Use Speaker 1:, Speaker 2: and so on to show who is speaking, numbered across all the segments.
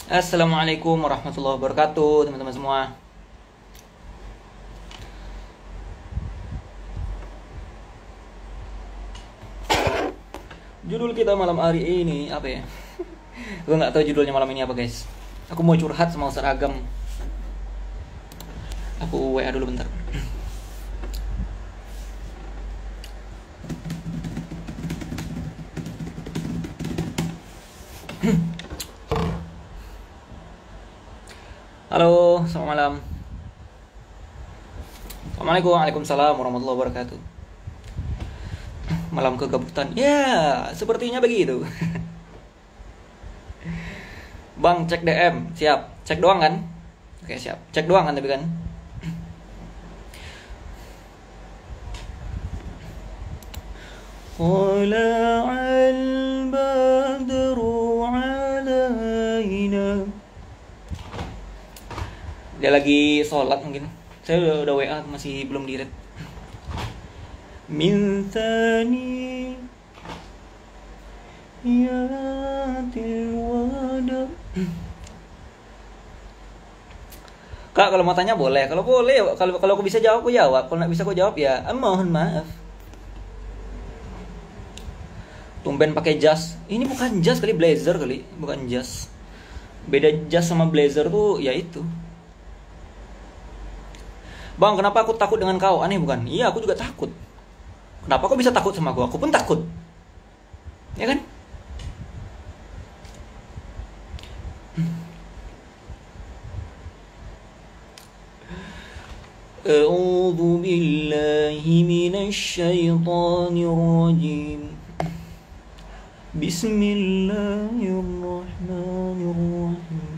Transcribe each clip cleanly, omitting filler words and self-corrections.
Speaker 1: Assalamualaikum warahmatullahi wabarakatuh, teman-teman semua. Judul kita malam hari ini apa ya? Gue nggak tahu judulnya malam ini apa, guys. Aku mau curhat sama Ustaz Agam. Aku WA dulu bentar. Halo, selamat malam. Assalamualaikum, waalaikumsalam warahmatullahi wabarakatuh. Malam kegabutan. Ya, sepertinya begitu. Bang, cek DM. Siap. Cek doang kan? Oke, siap. Cek doang kan tapi kan? طلع البدر علينا. Dia lagi sholat mungkin. Saya udah WA masih belum di-read. Min thani yatil wada. Kak, kalau mau tanya boleh. Kalau boleh, kalau aku bisa jawab aku jawab. Kalau nggak bisa aku jawab ya mohon maaf. Tumben pakai jas. Ini bukan jas kali, blazer kali, bukan jas. Beda jas sama blazer tuh ya itu. Bang, kenapa aku takut dengan kau? Aneh bukan? Iya, aku juga takut. Kenapa kau bisa takut sama aku? Aku pun takut. Ya kan? A'udzu billahi minasy syaithanir rajim. Bismillahirrahmanirrahim.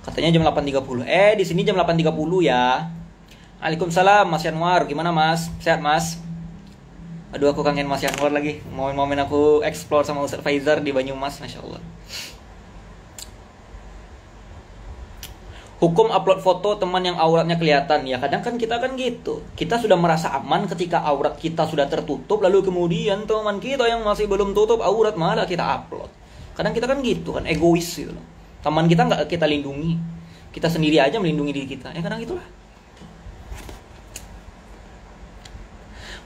Speaker 1: Katanya jam 8.30. Di sini jam 8.30 ya. Waalaikumsalam Mas Yanwar. Gimana Mas? Sehat Mas? Aduh, aku kangen Mas Yanwar lagi. Momen-momen aku explore sama Ustaz Faizar di Banyumas, Masya Allah. Hukum upload foto teman yang auratnya kelihatan. Ya kadang kan kita kan gitu. Kita sudah merasa aman ketika aurat kita sudah tertutup. Lalu kemudian teman kita yang masih belum tutup aurat malah kita upload. Kadang kita kan gitu kan, egois gitu loh. Teman kita nggak kita lindungi. Kita sendiri aja melindungi diri kita. Ya kadang itulah.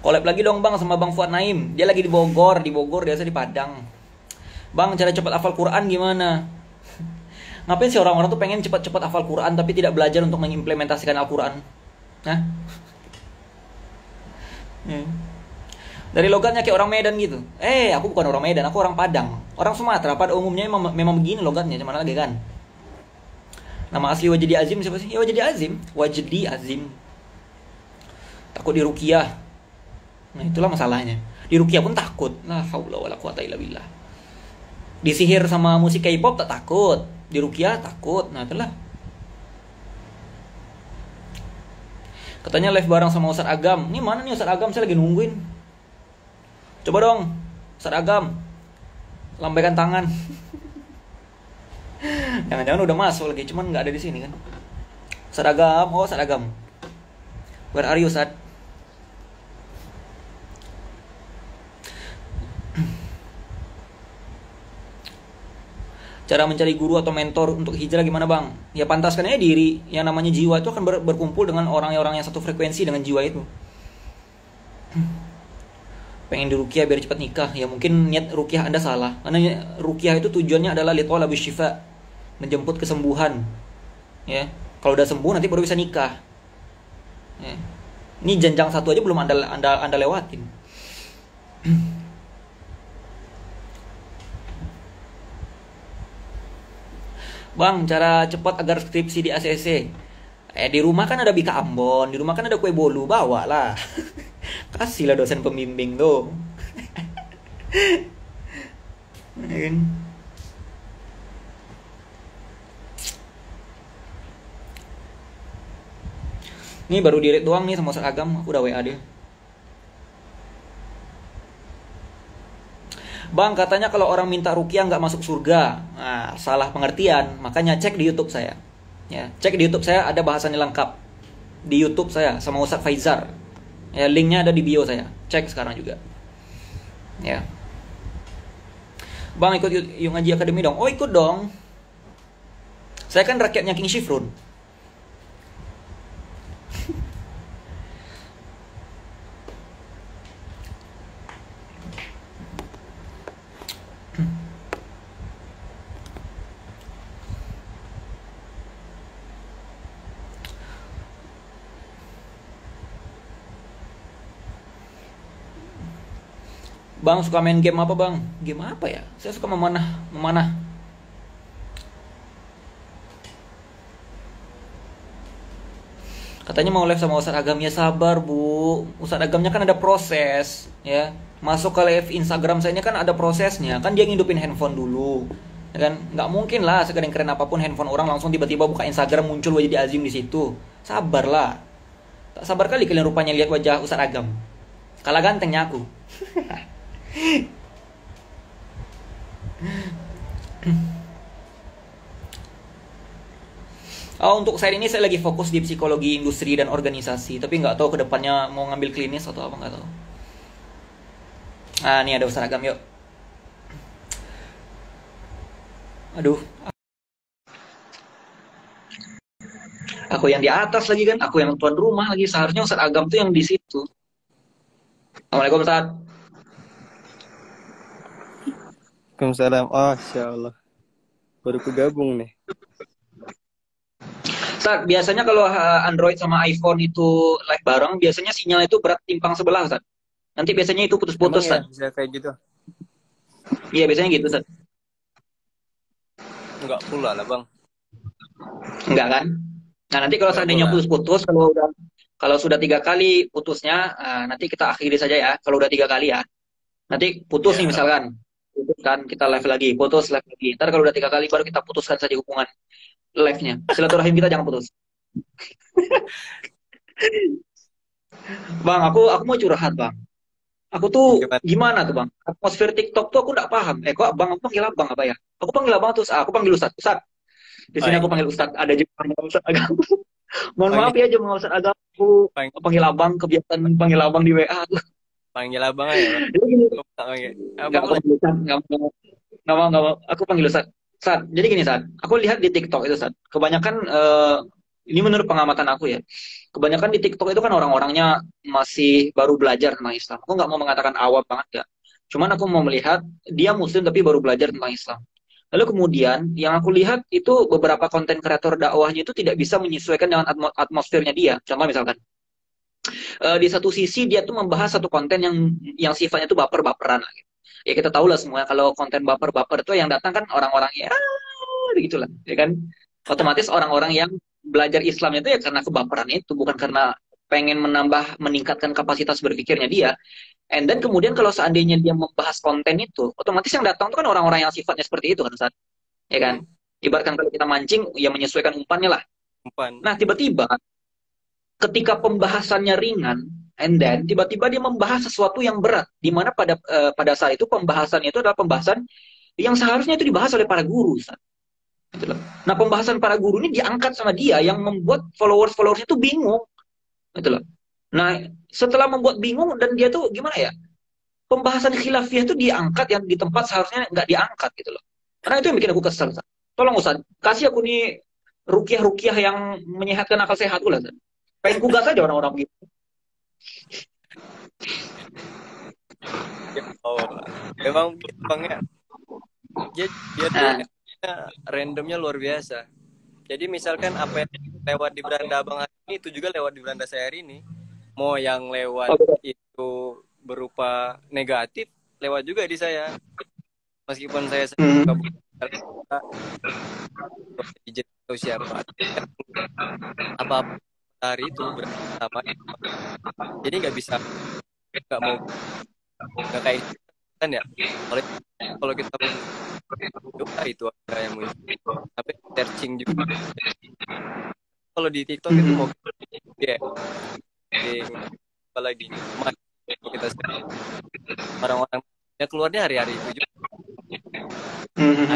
Speaker 1: Collab lagi dong Bang sama Bang Fuad Naim. Dia lagi di Bogor dia di Padang. Bang, cara cepat hafal Quran gimana? Ngapain sih orang-orang tuh pengen cepat-cepat hafal Quran tapi tidak belajar untuk mengimplementasikan Al-Quran? Hah? Dari logatnya kayak orang Medan gitu. Aku bukan orang Medan, aku orang Padang. Orang Sumatera pada umumnya memang begini logatnya, cuman lagi kan. Nama asli Wajdi Azim siapa sih? Ya Wajdi Azim. Wajdi Azim. Takut diruqyah. Nah, itulah masalahnya. Diruqyah pun takut. La haula wala quwata illa billah. Disihir sama musik K-pop tak takut. Diruqyah takut. Nah, itulah. Katanya live bareng sama Ustaz Agam. Ini mana nih Ustaz Agam? Saya lagi nungguin. Coba dong, Ustaz Agam. Lambaikan tangan. Jangan-jangan udah masuk lagi, cuman nggak ada di sini kan. Ustaz Agam, Ustaz Agam. Where are you, Ustaz? Cara mencari guru atau mentor untuk hijrah gimana Bang? Ya pantaskan aja diri. Yang namanya jiwa itu akan berkumpul dengan orang-orang yang satu frekuensi dengan jiwa itu. Pengen diruqyah biar cepat nikah. Ya mungkin niat ruqyah Anda salah. Karena ruqyah itu tujuannya adalah li talabis syifa, menjemput kesembuhan. Ya. Kalau udah sembuh nanti baru bisa nikah. Ya. Ini jenjang satu aja belum Anda lewatin. Bang, cara cepat agar skripsi di ACC. Di rumah kan ada Bika Ambon, di rumah kan ada kue bolu, bawa lah. Kasihlah dosen pembimbing tuh. Ini baru direct doang nih sama Ustaz Agam, aku udah WA dia. Bang, katanya kalau orang minta ruqyah nggak masuk surga. Nah, salah pengertian. Makanya cek di YouTube saya. Ya, cek di YouTube saya ada bahasannya lengkap. Di YouTube saya sama Ustaz Faizar. Ya, linknya ada di bio saya. Cek sekarang juga. Ya. Bang ikut yuk ngaji akademi dong. Oh ikut dong. Saya kan rakyatnya King Shifrun. Bang suka main game apa bang? Game apa ya? Saya suka memanah. Katanya mau live sama Ustadz Agam, ya sabar bu. Ustadz Agamnya kan ada proses, ya. Masuk ke live Instagram saya ini kan ada prosesnya. Kan dia ngidupin handphone dulu, ya kan? Nggak mungkin lah sekadang keren apapun handphone orang langsung tiba-tiba buka Instagram muncul wajah di Azim di situ. Sabarlah. Tak sabar kali kalian rupanya lihat wajah Ustadz Agam. Kalah gantengnya aku. Oh, untuk saat ini saya lagi fokus di psikologi industri dan organisasi, tapi nggak tahu kedepannya mau ngambil klinis atau apa, nggak tahu. Ah, ini ada Ustaz Agam, yuk. Aduh, aku yang di atas lagi kan, aku yang tuan rumah lagi. Seharusnya Ustaz Agam tuh yang di situ. Assalamualaikum Ustaz.
Speaker 2: Waalaikumsalam. Oh, Masya Allah. Baru kegabung nih.
Speaker 1: Ustaz, biasanya kalau Android sama iPhone itu live bareng, biasanya sinyal itu berat timpang sebelah, Ustaz. Nanti biasanya itu
Speaker 2: Emang
Speaker 1: putus-putus,
Speaker 2: ya
Speaker 1: Ustaz.
Speaker 2: bisa kayak gitu?
Speaker 1: Iya, biasanya gitu, Ustaz.
Speaker 2: Enggak pula lah, Bang.
Speaker 1: Enggak kan? Nah, nanti kalau
Speaker 2: Enggak
Speaker 1: seandainya
Speaker 2: pula.
Speaker 1: putus-putus, kalau sudah 3 kali putusnya, nanti kita akhiri saja ya. Kalau udah 3 kali ya, nanti putus nih
Speaker 2: Ya,
Speaker 1: misalkan, putus kan kita live lagi, putus live lagi. Ntar kalau udah 3 kali baru kita putuskan saja hubungan live-nya. Silaturahim kita jangan putus. Bang, aku mau curhat bang. Aku tuh
Speaker 2: gimana?
Speaker 1: gimana tuh bang? Atmosfer TikTok tuh aku nggak paham. Kok bang aku panggil abang apa ya? Aku panggil abang terus, aku panggil Ustad. Ustad. Di
Speaker 2: Oh,
Speaker 1: sini aku
Speaker 2: iya.
Speaker 1: panggil Ustad. Ada juga panggil Ustad agama. Mohon maaf
Speaker 2: Panggil,
Speaker 1: ya cuma Ustad agama. Aku
Speaker 2: panggil,
Speaker 1: panggil abang, kebiasaan panggil abang di WA.
Speaker 2: panggil abang aja, Bang.
Speaker 1: Jadi gini,
Speaker 2: Lu tak panggil.
Speaker 1: nggak
Speaker 2: Abang
Speaker 1: aku
Speaker 2: boleh.
Speaker 1: panggil Ustad, nggak mau. Aku panggil Ustad. Ustad. Jadi gini Ustad. Aku lihat di TikTok itu Ustad. Kebanyakan ini menurut pengamatan aku ya. Kebanyakan di TikTok itu kan orang-orangnya masih baru belajar tentang Islam. Aku nggak mau mengatakan awam banget ya. Cuman aku mau melihat dia Muslim tapi baru belajar tentang Islam. Lalu kemudian yang aku lihat itu beberapa konten kreator dakwahnya itu tidak bisa menyesuaikan dengan atmosfernya dia. Contoh misalkan di satu sisi dia tuh membahas satu konten yang sifatnya tuh baper-baperan lah. Gitu. Ya kita tahu lah semua kalau konten baper-baper itu yang datang kan orang-orang ya begitulah, ya kan? Otomatis orang-orang yang belajar Islamnya itu ya karena kebaperan itu, bukan karena pengen meningkatkan kapasitas berpikirnya dia. And then kemudian kalau seandainya dia membahas konten itu, otomatis yang datang itu kan orang-orang yang sifatnya seperti itu kan Ustaz. Ya kan?
Speaker 2: Hmm,
Speaker 1: Ibaratkan kalau kita mancing, ya menyesuaikan umpannya lah.
Speaker 2: umpan.
Speaker 1: Nah, tiba-tiba ketika pembahasannya ringan, and then tiba-tiba dia membahas sesuatu yang berat, di mana pada saat itu pembahasannya itu adalah pembahasan yang seharusnya itu dibahas oleh para guru, Ustaz. Gitu loh. Nah, pembahasan para guru ini diangkat sama dia yang membuat followers itu bingung, gitu loh. Nah, setelah membuat bingung dan dia tuh gimana ya? Pembahasan khilafiyah itu diangkat yang di tempat seharusnya nggak diangkat gitu loh. Karena itu yang bikin aku kesel, Ustaz. Tolong Ustaz, kasih aku nih rukiah-rukiah yang menyehatkan akal sehat lah, Ustaz. Pengen kugas aja orang-orang gitu.
Speaker 2: Ya, oh, emang gitu, Bang ya. Dia tuh
Speaker 1: Nah,
Speaker 2: randomnya luar biasa. Jadi misalkan apa yang lewat di beranda Abang hari ini itu juga lewat di beranda saya hari ini. Mau yang lewat
Speaker 1: oh, betul.
Speaker 2: itu berupa negatif, lewat juga di saya. Meskipun saya
Speaker 1: Hmm.
Speaker 2: suka buka atau siapa, apa hari itu berarti sama. Jadi nggak bisa, nggak mau, nggak kayak itu kan ya. Kalau kalau kita buka itu ada yang muncul. Tapi searching juga. Kalau di TikTok itu mau
Speaker 1: Hmm.
Speaker 2: ya, apalagi kalau kita orang-orang ya keluarnya hari-hari itu juga.
Speaker 1: Hmm.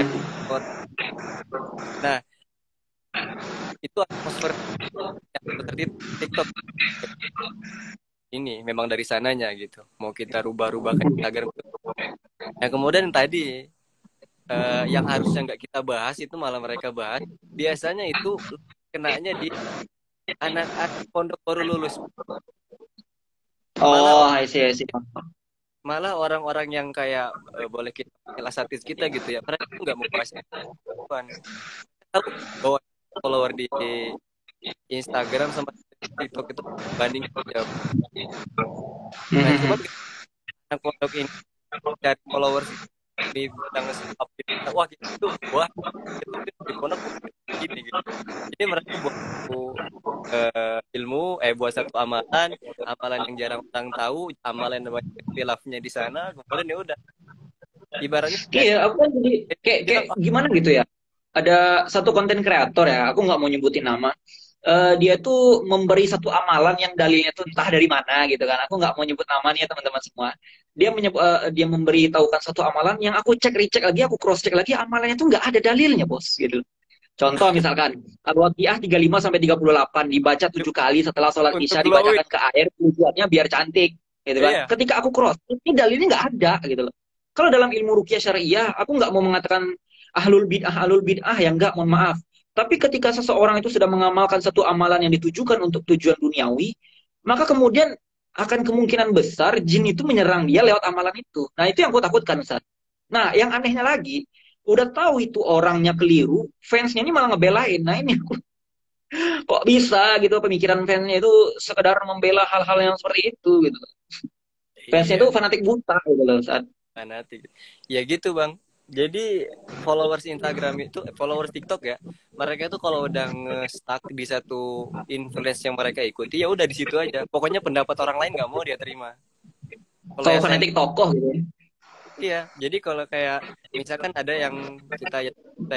Speaker 2: Nah, itu atmosfer yang seperti TikTok ini memang dari sananya gitu. Mau kita rubah-rubah kayak agar. Nah, kemudian tadi yang harusnya nggak kita bahas itu malah mereka bahas. Biasanya itu kenanya di anak-anak pondok baru lulus. Malah
Speaker 1: Oh, I see, I see.
Speaker 2: malah orang-orang yang kayak boleh kita panggil asatis kita gitu ya, mereka tuh nggak mau bahas perempuan. Tahu bahwa follower di Instagram sama TikTok itu banding jauh. Nah, coba
Speaker 1: Mhm.
Speaker 2: anak pondok ini cari followers di bidang update, wah gitu, wah itu di pondok gini gitu. Jadi mereka buat satu ilmu, buat satu amalan, amalan yang jarang orang tahu, amalan yang banyak khilafnya di sana, kemudian ya udah ibaratnya kayak
Speaker 1: Iya, aku kan jadi kayak
Speaker 2: kita
Speaker 1: kayak gimana gitu ya. Ada satu konten kreator ya, aku nggak mau nyebutin nama. Dia tuh memberi satu amalan yang dalilnya tuh entah dari mana gitu kan. Aku nggak mau nyebut namanya teman-teman semua. Dia memberitahukan satu amalan yang aku cek recheck lagi, aku cross check lagi, amalannya tuh nggak ada dalilnya bos gitu. Contoh misalkan, Al-Waqiah 35 sampai 38 dibaca 7 kali setelah sholat
Speaker 2: untuk
Speaker 1: Isya
Speaker 2: glowing.
Speaker 1: dibacakan ke air tujuannya biar cantik, gitu kan.
Speaker 2: Iya,
Speaker 1: Ketika aku cross, ini dalilnya nggak ada gitu loh. Kalau dalam ilmu ruqyah syariah, aku nggak mau mengatakan ahlul bid'ah yang nggak, mohon maaf. Tapi ketika seseorang itu sudah mengamalkan satu amalan yang ditujukan untuk tujuan duniawi, maka kemudian akan kemungkinan besar jin itu menyerang dia lewat amalan itu. Nah, itu yang aku takutkan, Ustaz. Nah, yang anehnya lagi, udah tahu itu orangnya keliru, fansnya ini malah ngebelain. Nah, ini kok bisa gitu pemikiran fansnya itu sekedar membela hal-hal yang seperti itu gitu. Fansnya itu
Speaker 2: iya,
Speaker 1: fanatik buta gitu loh saat.
Speaker 2: fanatik. Ya gitu bang. Jadi followers Instagram itu, followers TikTok ya, mereka itu kalau udah nge-stuck di satu influence yang mereka ikuti, ya udah di situ aja. Pokoknya pendapat orang lain nggak mau dia terima. Kalau
Speaker 1: Atau
Speaker 2: yang saya,
Speaker 1: fanatik tokoh gitu ya.
Speaker 2: iya. Jadi kalau kayak misalkan ada yang kita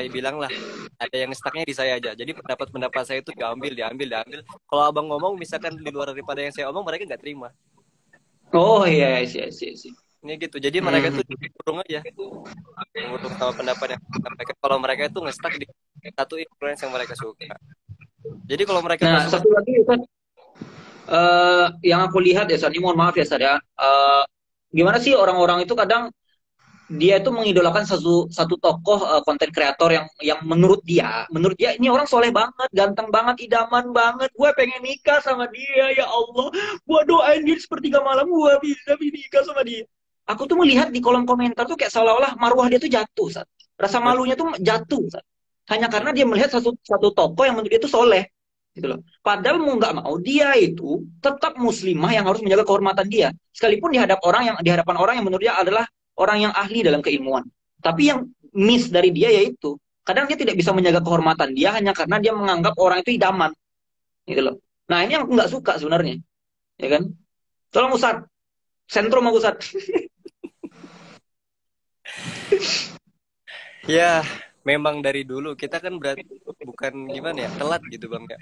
Speaker 2: bilang lah, ada yang stucknya di saya aja. Jadi pendapat-pendapat saya itu diambil, diambil, diambil. Kalau abang ngomong, misalkan di luar daripada yang saya omong, mereka nggak terima.
Speaker 1: Oh iya, iya, iya, iya.
Speaker 2: Ini gitu. Jadi mereka tuh
Speaker 1: Hmm.
Speaker 2: dikurung aja, mengurung sama pendapat yang disampaikan. Kalau mereka itu nge-stuck di satu influence yang mereka suka. Jadi kalau mereka nggak
Speaker 1: Nah,
Speaker 2: suka,
Speaker 1: satu lagi kan yang aku lihat ya, San, ini mohon maaf ya, San ya. Gimana sih orang-orang itu kadang dia itu mengidolakan satu tokoh konten kreator yang menurut dia ini orang soleh banget, ganteng banget, idaman banget. Gue pengen nikah sama dia, ya Allah. Gue doain dia sepertiga malam gue bisa nikah sama dia. Aku tuh melihat di kolom komentar tuh kayak seolah-olah marwah dia tuh jatuh, Sat. Rasa malunya tuh jatuh, Sat. Hanya karena dia melihat satu tokoh yang menurut dia tuh soleh, gitu loh. Padahal mau nggak mau dia itu tetap muslimah yang harus menjaga kehormatan dia, sekalipun di hadapan orang yang menurut dia adalah orang yang ahli dalam keilmuan. Tapi yang miss dari dia yaitu kadang dia tidak bisa menjaga kehormatan dia hanya karena dia menganggap orang itu idaman, gitu loh. Nah ini yang aku nggak suka sebenarnya, ya kan? Tolong Ustad, sentrum aku Ustad.
Speaker 2: ya memang dari dulu kita kan berarti bukan gimana ya, telat gitu bang ya.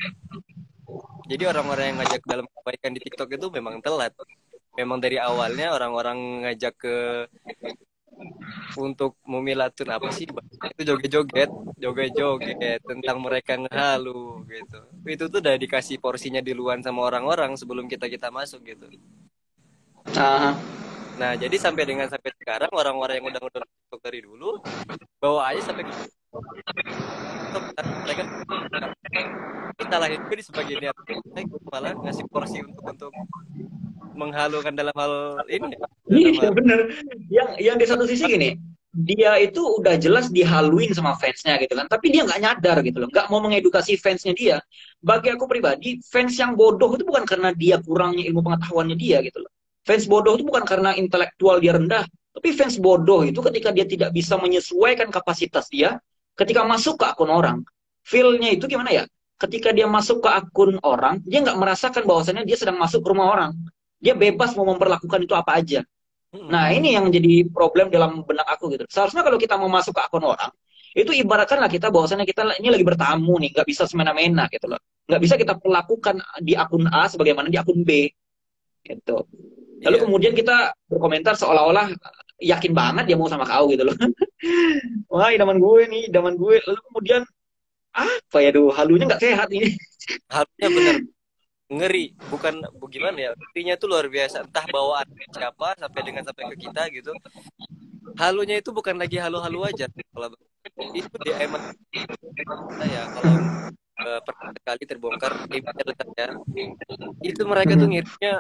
Speaker 2: Jadi orang-orang yang ngajak dalam kebaikan di TikTok itu memang telat. Memang dari awalnya orang-orang ngajak ke untuk memilatun apa sih bang? Itu joget-joget, joget-joget tentang mereka ngehalu gitu. Itu tuh udah dikasih porsinya duluan sama orang-orang sebelum kita kita masuk gitu.
Speaker 1: Ah,
Speaker 2: Nah, jadi sampai sekarang orang-orang yang udah nonton TikTok dari dulu bawa aja sampai ke TikTok, kan mereka kita lah itu di sebagai niat baik, malah ngasih porsi untuk menghalukan dalam hal ini ya, dalam
Speaker 1: iya
Speaker 2: hal
Speaker 1: bener. Yang di satu sisi gini, dia itu udah jelas dihaluin sama fansnya gitu kan, tapi dia nggak nyadar gitu loh, nggak mau mengedukasi fansnya dia. Bagi aku pribadi, fans yang bodoh itu bukan karena dia kurangnya ilmu pengetahuannya dia gitu loh. Fans bodoh itu bukan karena intelektual dia rendah, tapi fans bodoh itu ketika dia tidak bisa menyesuaikan kapasitas dia, ketika masuk ke akun orang, feel-nya itu gimana ya? Ketika dia masuk ke akun orang, dia nggak merasakan bahwasannya dia sedang masuk ke rumah orang. Dia bebas mau memperlakukan itu apa aja.
Speaker 2: hmm,
Speaker 1: Nah, ini yang jadi problem dalam benak aku gitu. Seharusnya kalau kita mau masuk ke akun orang, itu ibaratkanlah kita bahwasannya kita ini lagi bertamu nih, nggak bisa semena-mena gitu loh. Nggak bisa kita perlakukan di akun A sebagaimana di akun B gitu. Lalu
Speaker 2: iya.
Speaker 1: kemudian kita berkomentar seolah-olah yakin banget dia mau sama kau gitu loh. Wah, idaman gue nih, idaman gue. Lalu kemudian apa ya, duh, halunya nggak sehat ini.
Speaker 2: Harusnya bener ngeri, bukan gimana ya, ngerinya tuh luar biasa, entah bawaan siapa sampai ke kita gitu. halunya itu bukan lagi halu-halu aja. Kalau itu DM saya, kalau pernah sekali terbongkar email saya, itu mereka tuh
Speaker 1: Mhm.
Speaker 2: ngirimnya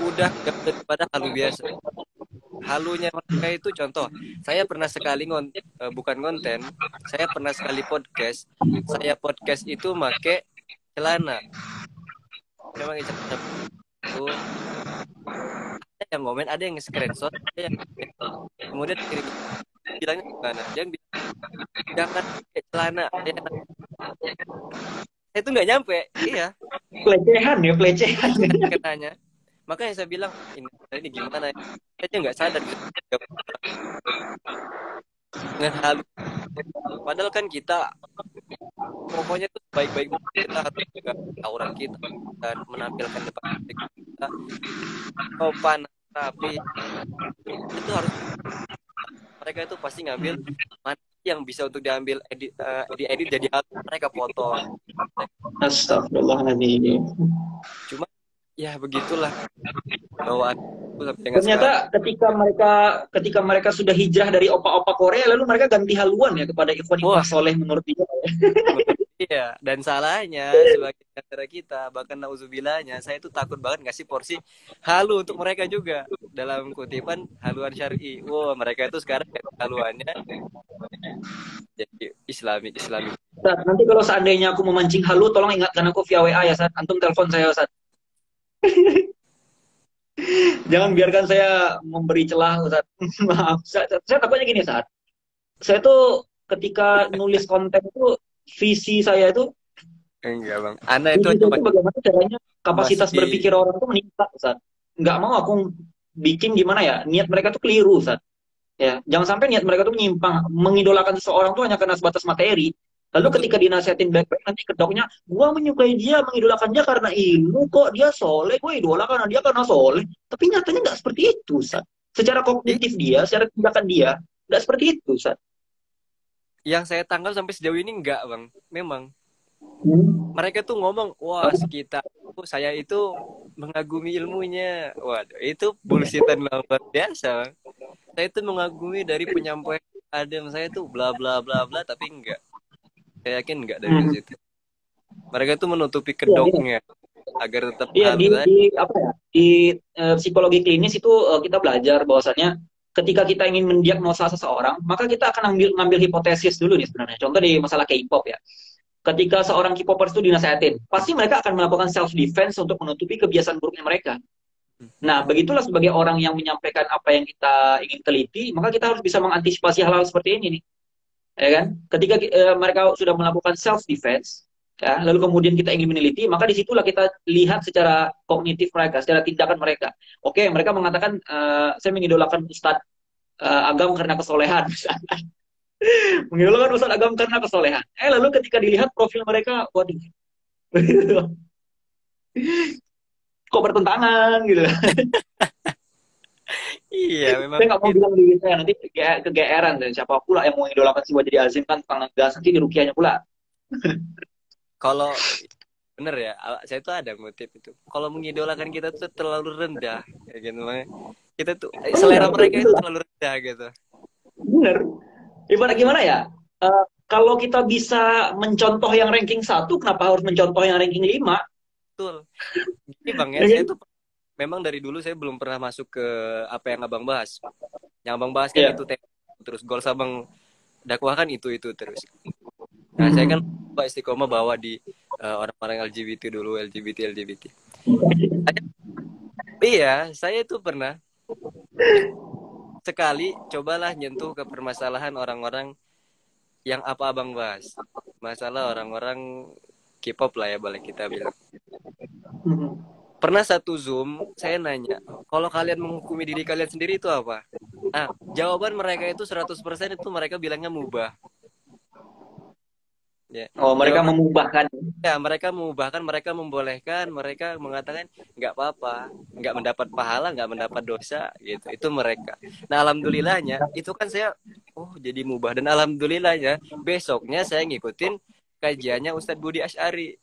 Speaker 2: udah jauh daripada halu biasa. Halunya mereka itu contoh, saya pernah sekali bukan konten, saya pernah sekali podcast. Saya podcast itu make celana. Saya pakai celana itu, ada yang komen, ada yang screenshot, ada yang kemudian kirim, bilangnya gimana? Dia bilang jangan pakai celana. Saya tuh nggak nyampe, iya,
Speaker 1: Pelecehan ya, pelecehan.
Speaker 2: kenanya. Makanya saya bilang ini gimana ya? Saya nggak sadar gitu. Dengan halus. Padahal kan kita pokoknya tuh baik-baik kita harus jaga aurat kita dan menampilkan depan kita sopan rapi. Itu harus, mereka itu pasti ngambil mana yang bisa untuk diambil edit jadi hal mereka potong.
Speaker 1: Astagfirullahaladzim.
Speaker 2: Cuma ya begitulah bawaan itu sampai dengan
Speaker 1: Ternyata
Speaker 2: sekarang.
Speaker 1: ketika mereka sudah hijrah dari opa-opa Korea, lalu mereka ganti haluan ya kepada ikhwan-ikhwan
Speaker 2: Wah,
Speaker 1: soleh menurut dia.
Speaker 2: iya, dan salahnya sebagai antara kita, bahkan nauzubillahnya, saya itu takut banget ngasih porsi halu untuk mereka juga. Dalam kutipan haluan syar'i. Wah, mereka itu sekarang haluannya jadi Islami.
Speaker 1: Ustaz, nanti kalau seandainya aku memancing halu, tolong ingatkan aku via WA ya, Ustaz. Antum telepon saya, Ustaz. Jangan biarkan saya memberi celah, Ustaz. Maaf, saya takutnya gini, Ustaz. Saya tuh ketika nulis konten itu, visi saya itu,
Speaker 2: Enggak, Bang. Ana itu
Speaker 1: visi
Speaker 2: hanya
Speaker 1: saya itu bagaimana caranya kapasitas
Speaker 2: masih
Speaker 1: berpikir orang tuh meningkat, Ustaz. Nggak mau aku bikin gimana ya, niat mereka tuh keliru, Ustaz. Ya, jangan sampai niat mereka tuh menyimpang, mengidolakan seseorang tuh hanya karena sebatas materi. Lalu
Speaker 2: betul.
Speaker 1: ketika dinasihatin baik-baik, nanti kedoknya, gua menyukai dia, mengidolakan dia karena ilmu kok, dia soleh, gue idola karena dia karena soleh. Tapi nyatanya nggak seperti itu, Sat. Secara
Speaker 2: Ih,
Speaker 1: kognitif dia, secara tindakan dia, nggak seperti itu, Sat.
Speaker 2: yang saya tangkap sampai sejauh ini enggak, Bang. Memang
Speaker 1: Hmm.
Speaker 2: mereka tuh ngomong, wah sekitar saya itu mengagumi ilmunya. Waduh, itu bullshitan luar biasa, Bang. Saya itu mengagumi dari penyampaian Adam saya tuh bla bla bla bla, tapi enggak. Saya yakin enggak dari
Speaker 1: Hmm.
Speaker 2: situ. Mereka tuh menutupi
Speaker 1: Iya, iya.
Speaker 2: kedoknya agar tetap
Speaker 1: Iya,
Speaker 2: halu tadi.
Speaker 1: di apa ya? Di psikologi klinis itu kita belajar bahwasannya ketika kita ingin mendiagnosa seseorang, maka kita akan ngambil hipotesis dulu nih sebenarnya. Contoh di masalah K-pop ya. Ketika seorang K-popers itu dinasehatin, pasti mereka akan melakukan self defense untuk menutupi kebiasaan buruknya mereka. Nah, begitulah sebagai orang yang menyampaikan apa yang kita ingin teliti, maka kita harus bisa mengantisipasi hal-hal seperti ini nih, ya kan? Ketika mereka sudah melakukan self defense, ya, lalu kemudian kita ingin meneliti, maka disitulah kita lihat secara kognitif mereka, secara tindakan mereka. Oke, mereka mengatakan saya mengidolakan Ustadz agam karena kesolehan, mengidolakan Ustadz agam karena kesolehan. Lalu ketika dilihat profil mereka, waduh, kok bertentangan gitu.
Speaker 2: Iya, memang
Speaker 1: Saya nggak mau
Speaker 2: begitu.
Speaker 1: bilang diri saya nanti kegeeran dan siapa pula yang mau idolakan si Wajdi Azim kan tukang ngegas nanti dirukiahnya pula.
Speaker 2: Kalau bener ya, saya tuh ada ngutip itu. Kalau mengidolakan kita tuh terlalu rendah, kayak gitu. Makanya kita tuh selera
Speaker 1: Bener,
Speaker 2: mereka itu
Speaker 1: bener,
Speaker 2: terlalu rendah gitu.
Speaker 1: bener. Ibarat gimana ya? Kalau kita bisa mencontoh yang ranking 1, kenapa harus mencontoh yang ranking 5?
Speaker 2: Betul. Gini Bang ya,
Speaker 1: Ya
Speaker 2: saya
Speaker 1: kan?
Speaker 2: tuh memang dari dulu saya belum pernah masuk ke apa yang Abang bahas. Yang Abang bahas kan itu
Speaker 1: Iya.
Speaker 2: terus goals Abang dakwahkan itu terus. Nah, saya kan
Speaker 1: Hmm.
Speaker 2: istiqomah bawa di orang-orang LGBT dulu, LGBT. Saya, iya, saya itu pernah sekali cobalah nyentuh ke permasalahan orang-orang yang apa Abang bahas. Masalah orang-orang K-pop lah ya, boleh kita bilang.
Speaker 1: Hmm.
Speaker 2: Pernah satu Zoom, saya nanya, kalau kalian menghukumi diri kalian sendiri itu apa? Nah, jawaban mereka itu 100% itu mereka bilangnya mubah. Ya,
Speaker 1: Oh, mereka
Speaker 2: jawaban
Speaker 1: memubahkan.
Speaker 2: ya mereka mengubahkan, mereka membolehkan, mereka mengatakan nggak apa-apa, nggak mendapat pahala, nggak mendapat dosa, gitu. Itu mereka. Nah, alhamdulillahnya itu kan saya, oh jadi mubah, dan alhamdulillahnya besoknya saya ngikutin kajiannya Ustadz Budi Asy'ari.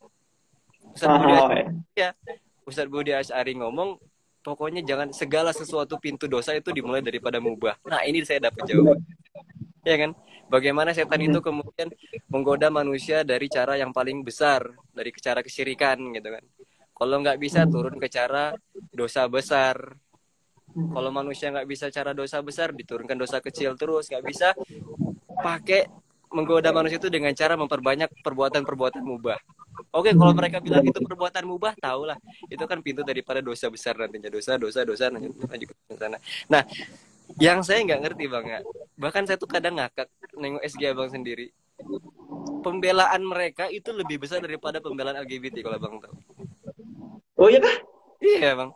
Speaker 2: Ustadz Budi
Speaker 1: Oh,
Speaker 2: Asy'ari
Speaker 1: ya.
Speaker 2: ya, Ustadz Budi Asy'ari ngomong, pokoknya jangan segala sesuatu pintu dosa itu dimulai daripada mubah. Nah, ini saya dapat jawaban. Ya kan? Bagaimana setan itu kemudian menggoda manusia dari cara yang paling besar, dari cara kesyirikan gitu kan. Kalau nggak bisa turun ke cara dosa besar. Kalau manusia nggak bisa cara dosa besar, diturunkan dosa kecil terus. Nggak bisa pakai menggoda manusia itu dengan cara memperbanyak perbuatan-perbuatan mubah. Oke, kalau mereka bilang itu perbuatan mubah, tahulah itu kan pintu daripada dosa besar nantinya, dosa lanjut ke sana. Nah, yang saya nggak ngerti bang ya, bahkan saya tuh kadang ngakak nengok SG abang sendiri. Pembelaan mereka itu lebih besar daripada pembelaan LGBT kalau bang tahu.
Speaker 1: Oh iya kah?
Speaker 2: Iya bang,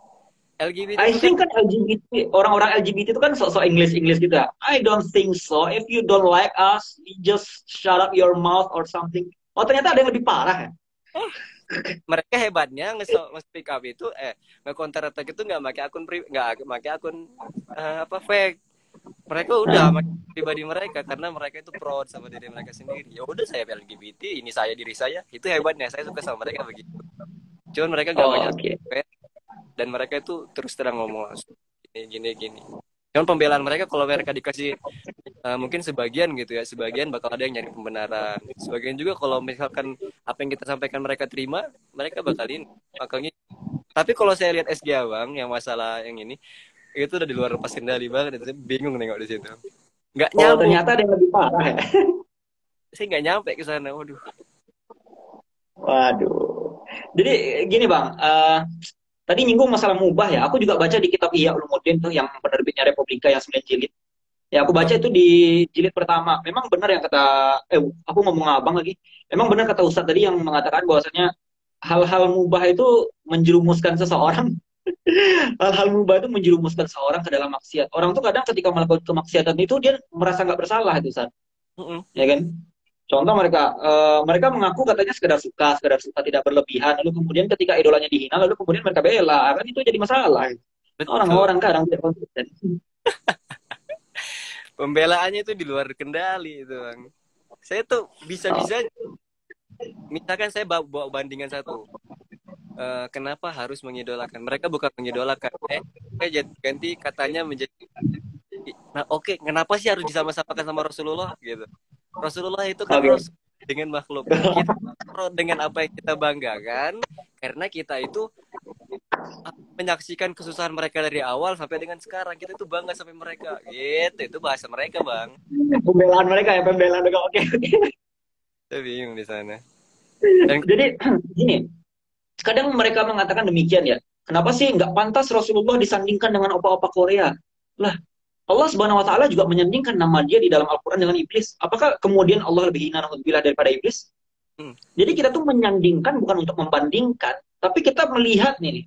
Speaker 2: LGBT
Speaker 1: I
Speaker 2: itu kan
Speaker 1: think kan LGBT, orang-orang LGBT itu kan sok-sok English gitu ya. I don't think so. If you don't like us, you just shut up your mouth or something. Oh ternyata ada yang lebih parah ya?
Speaker 2: mereka hebatnya nge-speak up itu nge-counter attack itu nggak pakai akun nggak pakai akun apa fake. Mereka udah pribadi mereka karena mereka itu proud sama diri mereka sendiri. Ya udah saya LGBT, ini saya diri saya. Itu hebatnya, saya suka sama mereka begitu. Cuman mereka nggak
Speaker 1: Oh,
Speaker 2: banyak
Speaker 1: oke.
Speaker 2: dan mereka itu terus terang ngomong gini. Cuman pembelaan mereka kalau mereka dikasih mungkin sebagian gitu ya, sebagian bakal ada yang nyari pembenaran. Sebagian juga kalau misalkan apa yang kita sampaikan mereka terima, mereka bakal ngikut. Tapi kalau saya lihat SG Abang yang masalah yang ini, itu udah di luar lepas kendali banget. Saya bingung nengok di situ. Nggak
Speaker 1: Oh
Speaker 2: nyambung.
Speaker 1: ternyata ada yang lebih parah ya?
Speaker 2: Saya nggak nyampe ke sana. Waduh.
Speaker 1: Waduh. Jadi gini bang, tadi nyinggung masalah mubah ya. Aku juga baca di kitab Ihya Ulumuddin tuh yang penerbitnya Republika yang 9 jilid. Ya aku baca itu di jilid pertama. Memang benar yang kata, aku ngomong abang lagi. Memang benar kata Ustadz tadi yang mengatakan bahwasanya hal-hal mubah itu menjerumuskan seseorang. Hal-hal mubah itu menjerumuskan seseorang ke dalam maksiat. Orang tuh kadang ketika melakukan kemaksiatan itu dia merasa nggak bersalah itu Ustadz. Ya kan? Contoh mereka mengaku katanya sekedar suka tidak berlebihan. Lalu kemudian ketika idolanya dihina, lalu kemudian mereka bela. Kan itu jadi masalah.
Speaker 2: Betul.
Speaker 1: Orang-orang kadang tidak konsisten.
Speaker 2: Pembelaannya itu di luar kendali itu, Bang. Saya tuh bisa-bisa misalkan saya bawa bandingan satu. Kenapa harus mengidolakan? Mereka bukan mengidolakan. Saya ganti katanya menjadi nah oke, kenapa sih harus disama-samakan sama Rasulullah gitu? Rasulullah itu kan
Speaker 1: Oke.
Speaker 2: Rasul dengan makhluk. Kita dengan apa yang kita banggakan karena kita itu menyaksikan kesusahan mereka dari awal sampai dengan sekarang. Kita itu bangga sampai mereka. Gitu, itu bahasa mereka, Bang.
Speaker 1: Pembelaan mereka ya, pembelaan mereka. Oke.
Speaker 2: Saya bingung di sana. Dan
Speaker 1: Jadi gini, kadang mereka mengatakan demikian ya. Kenapa sih nggak pantas Rasulullah disandingkan dengan opa-opa Korea? Lah, Allah Subhanahu wa taala juga menyandingkan nama dia di dalam Al-Qur'an dengan iblis. Apakah kemudian Allah lebih hina naudzubillah daripada iblis? Jadi kita tuh menyandingkan bukan untuk membandingkan, tapi kita melihat nih,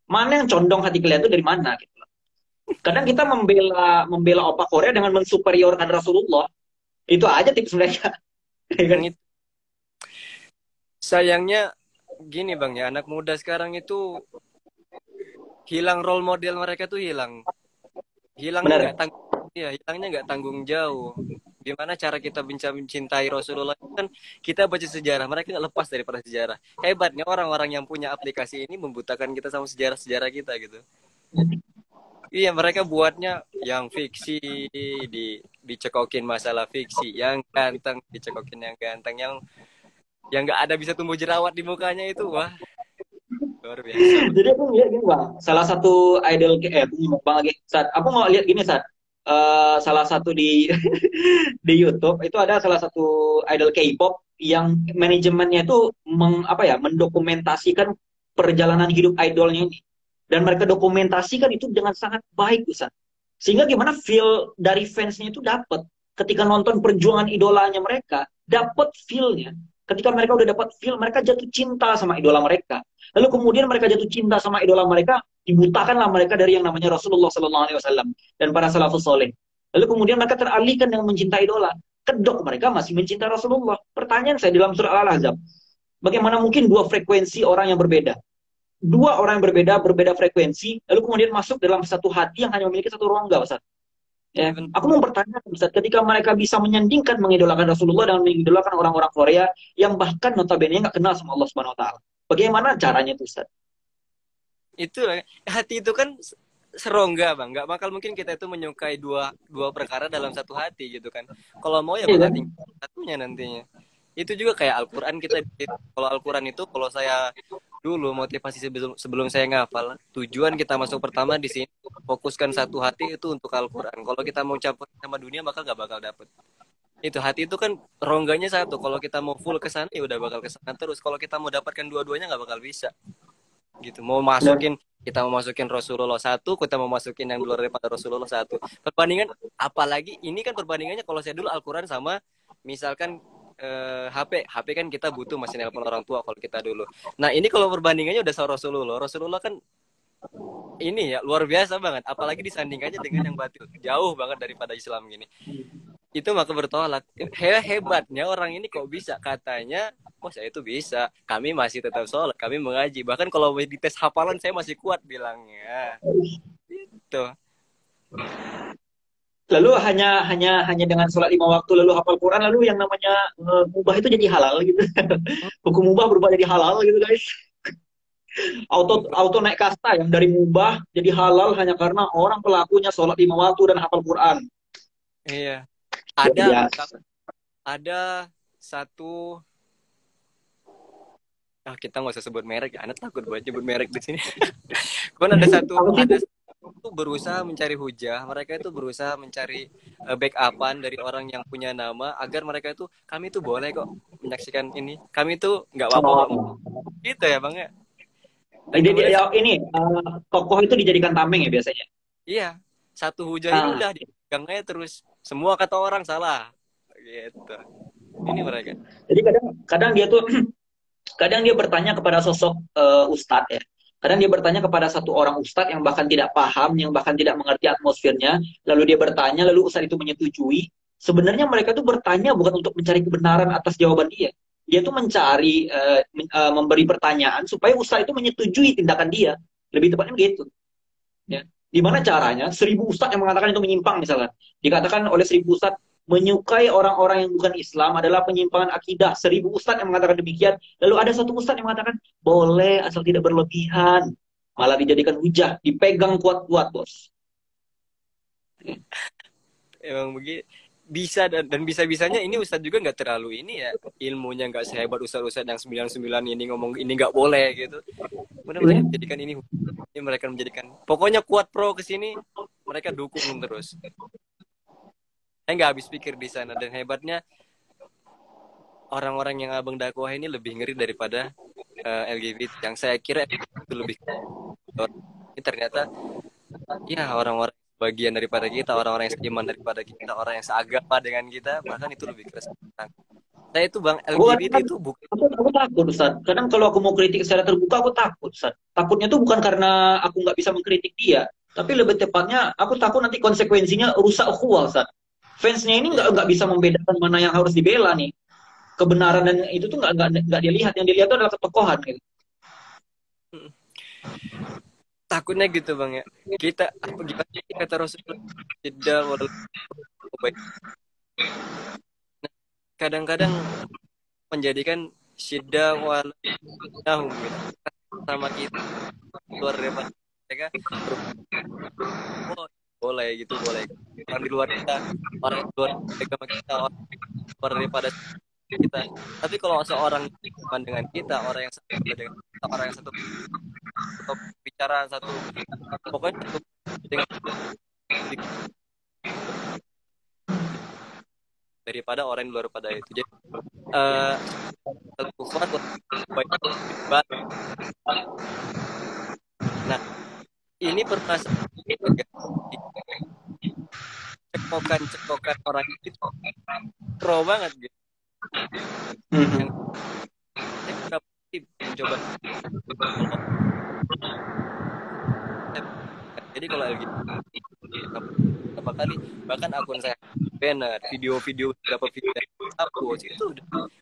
Speaker 1: mana yang condong hati kalian itu dari mana gitu. Kadang kita membela opa Korea dengan mensuperiorkan Rasulullah. Itu aja tips mereka.
Speaker 2: sayangnya gini Bang ya, anak muda sekarang itu hilang role model mereka tuh hilangnya nggak tanggung ya hilangnya nggak tanggung jauh. Gimana cara kita mencintai Rasulullah kan kita baca sejarah, mereka nggak lepas daripada sejarah. Hebatnya orang-orang yang punya aplikasi ini membutakan kita sama sejarah-sejarah kita gitu. Iya, mereka buatnya yang fiksi dicekokin masalah fiksi, yang ganteng dicekokin yang ganteng, yang nggak ada bisa tumbuh jerawat di mukanya itu wah luar biasa.
Speaker 1: Jadi aku ngeliat gini bang, salah satu idol, aku ngomong bang lagi, saat aku mau lihat gini saat salah satu di di YouTube itu ada salah satu idol K-pop yang manajemennya itu mendokumentasikan perjalanan hidup idolnya ini, dan mereka dokumentasikan itu dengan sangat baik Ustaz. Sehingga gimana feel dari fansnya itu dapat ketika nonton perjuangan idolanya mereka, dapat feelnya. Ketika mereka udah dapat feel, mereka jatuh cinta sama idola mereka. Lalu kemudian mereka jatuh cinta sama idola mereka, dibutakanlah mereka dari yang namanya Rasulullah Sallallahu Alaihi Wasallam dan para salafus soleh. Lalu kemudian mereka teralihkan dengan mencintai idola. Kedok mereka masih mencintai Rasulullah. Pertanyaan saya dalam surah Al-Ahzab, bagaimana mungkin dua frekuensi orang yang berbeda? Dua orang yang berbeda frekuensi, lalu kemudian masuk dalam satu hati yang hanya memiliki satu rongga, Ustaz. Ya, aku mau bertanya, Ustaz, ketika mereka bisa menyandingkan mengidolakan Rasulullah dan mengidolakan orang-orang Korea yang bahkan notabene nggak kenal sama Allah Subhanahu Wa Taala, bagaimana caranya itu, Ustaz?
Speaker 2: Itu hati itu kan serongga bang, nggak bakal mungkin kita itu menyukai dua perkara dalam satu hati gitu kan. Kalau mau ya
Speaker 1: Iya
Speaker 2: bakal
Speaker 1: kan?
Speaker 2: tinggal satunya nantinya. Itu juga kayak Al-Quran kita, kalau Al-Quran itu kalau saya dulu motivasi sebelum saya ngafal, tujuan kita masuk pertama di sini fokuskan satu hati itu untuk Al-Quran. Kalau kita mau campur sama dunia maka nggak bakal dapet. Itu hati itu kan rongganya satu. Kalau kita mau full ke sana ya udah bakal ke sana terus. Kalau kita mau dapatkan dua-duanya nggak bakal bisa. Gitu.
Speaker 1: Benar.
Speaker 2: Kita mau masukin Rasulullah satu, kita mau masukin yang luar daripada Rasulullah satu. Perbandingan apalagi ini kan perbandingannya kalau saya dulu Al-Quran sama misalkan HP kan kita butuh masih nelpon orang tua kalau kita dulu. Nah ini kalau perbandingannya udah sama Rasulullah kan ini ya luar biasa banget. Apalagi disandingkannya dengan yang batil, jauh banget daripada Islam gini. Itu maka bertolak. Hebatnya orang ini kok bisa katanya, oh saya itu bisa. Kami masih tetap sholat, kami mengaji. Bahkan kalau di tes hafalan saya masih kuat bilangnya. Itu.
Speaker 1: Lalu hanya dengan sholat 5 waktu lalu hafal Quran lalu yang namanya mubah itu jadi halal gitu. Hukum mubah berubah jadi halal gitu guys. Auto naik kasta yang dari mubah jadi halal hanya karena orang pelakunya sholat 5 waktu dan hafal Quran.
Speaker 2: Iya.
Speaker 1: Ya.
Speaker 2: Ada satu kita nggak usah sebut merek ya, anak takut buat nyebut merek di sini. Kan ada satu itu berusaha mencari hujah, mereka itu berusaha mencari backupan dari orang yang punya nama agar mereka itu kami itu boleh kok menyaksikan ini, kami itu nggak apa-apa gitu ya bang ya.
Speaker 1: Ini tokoh itu dijadikan tameng ya biasanya.
Speaker 2: Iya, satu hujah ini udah digangnya terus semua kata orang salah gitu. Ini mereka.
Speaker 1: Jadi kadang dia bertanya kepada sosok ustadz ya. Kadang dia bertanya kepada satu orang ustadz yang bahkan tidak paham, yang bahkan tidak mengerti atmosfernya. Lalu dia bertanya, lalu ustadz itu menyetujui. Sebenarnya mereka tuh bertanya bukan untuk mencari kebenaran atas jawaban dia. Dia tuh mencari, memberi pertanyaan supaya ustadz itu menyetujui tindakan dia. Lebih tepatnya begitu. Ya. Gimana caranya? 1.000 ustadz yang mengatakan itu menyimpang misalkan. Dikatakan oleh 1.000 ustadz menyukai orang-orang yang bukan Islam adalah penyimpangan akidah. 1.000 ustadz yang mengatakan demikian. Lalu ada satu ustadz yang mengatakan boleh asal tidak berlebihan. Malah dijadikan hujah, dipegang kuat-kuat bos.
Speaker 2: Emang begitu bisa dan bisa-bisanya ini Ustadz juga nggak terlalu ini ya ilmunya nggak sehebat Ustadz yang 99 ini ngomong ini nggak boleh gitu. Benar-benar menjadikan ini mereka menjadikan pokoknya kuat pro ke sini mereka dukung terus. Saya nggak habis pikir di sana dan hebatnya orang-orang yang abang dakwah ini lebih ngeri daripada LGBT yang saya kira itu lebih ini ternyata ya orang-orang bagian daripada kita, orang-orang yang seiman daripada kita, orang yang seagama dengan kita, bahkan itu lebih keras. Saya itu bang LGBT itu bukan.
Speaker 1: Aku takut Ustaz. Kadang kalau aku mau kritik secara terbuka aku takut Ustaz. Takutnya tuh bukan karena aku nggak bisa mengkritik dia, tapi lebih tepatnya aku takut nanti konsekuensinya rusak ukhuwah Ustaz. Fansnya ini nggak bisa membedakan mana yang harus dibela nih. Kebenaran dan itu tuh nggak dilihat. Yang dilihat itu adalah ketokohan gitu.
Speaker 2: Takutnya gitu bang ya kita apa gimana kata Rasulullah tidak baik kadang-kadang menjadikan syiddah walau gitu sama kita luar daripada mereka oh, boleh gitu boleh orang di luar kita orang di luar agama kita orang luar daripada kita tapi kalau seorang dengan kita orang yang satu dengan kita orang yang satu bicara satu pokoknya satu dengan daripada orang yang luar pada itu jadi kuat baik nah ini permasalahan cekokan orang itu pro banget gitu yang mencoba jadi kalau LGBT berapa kali bahkan akun saya banner video-video berapa video upload itu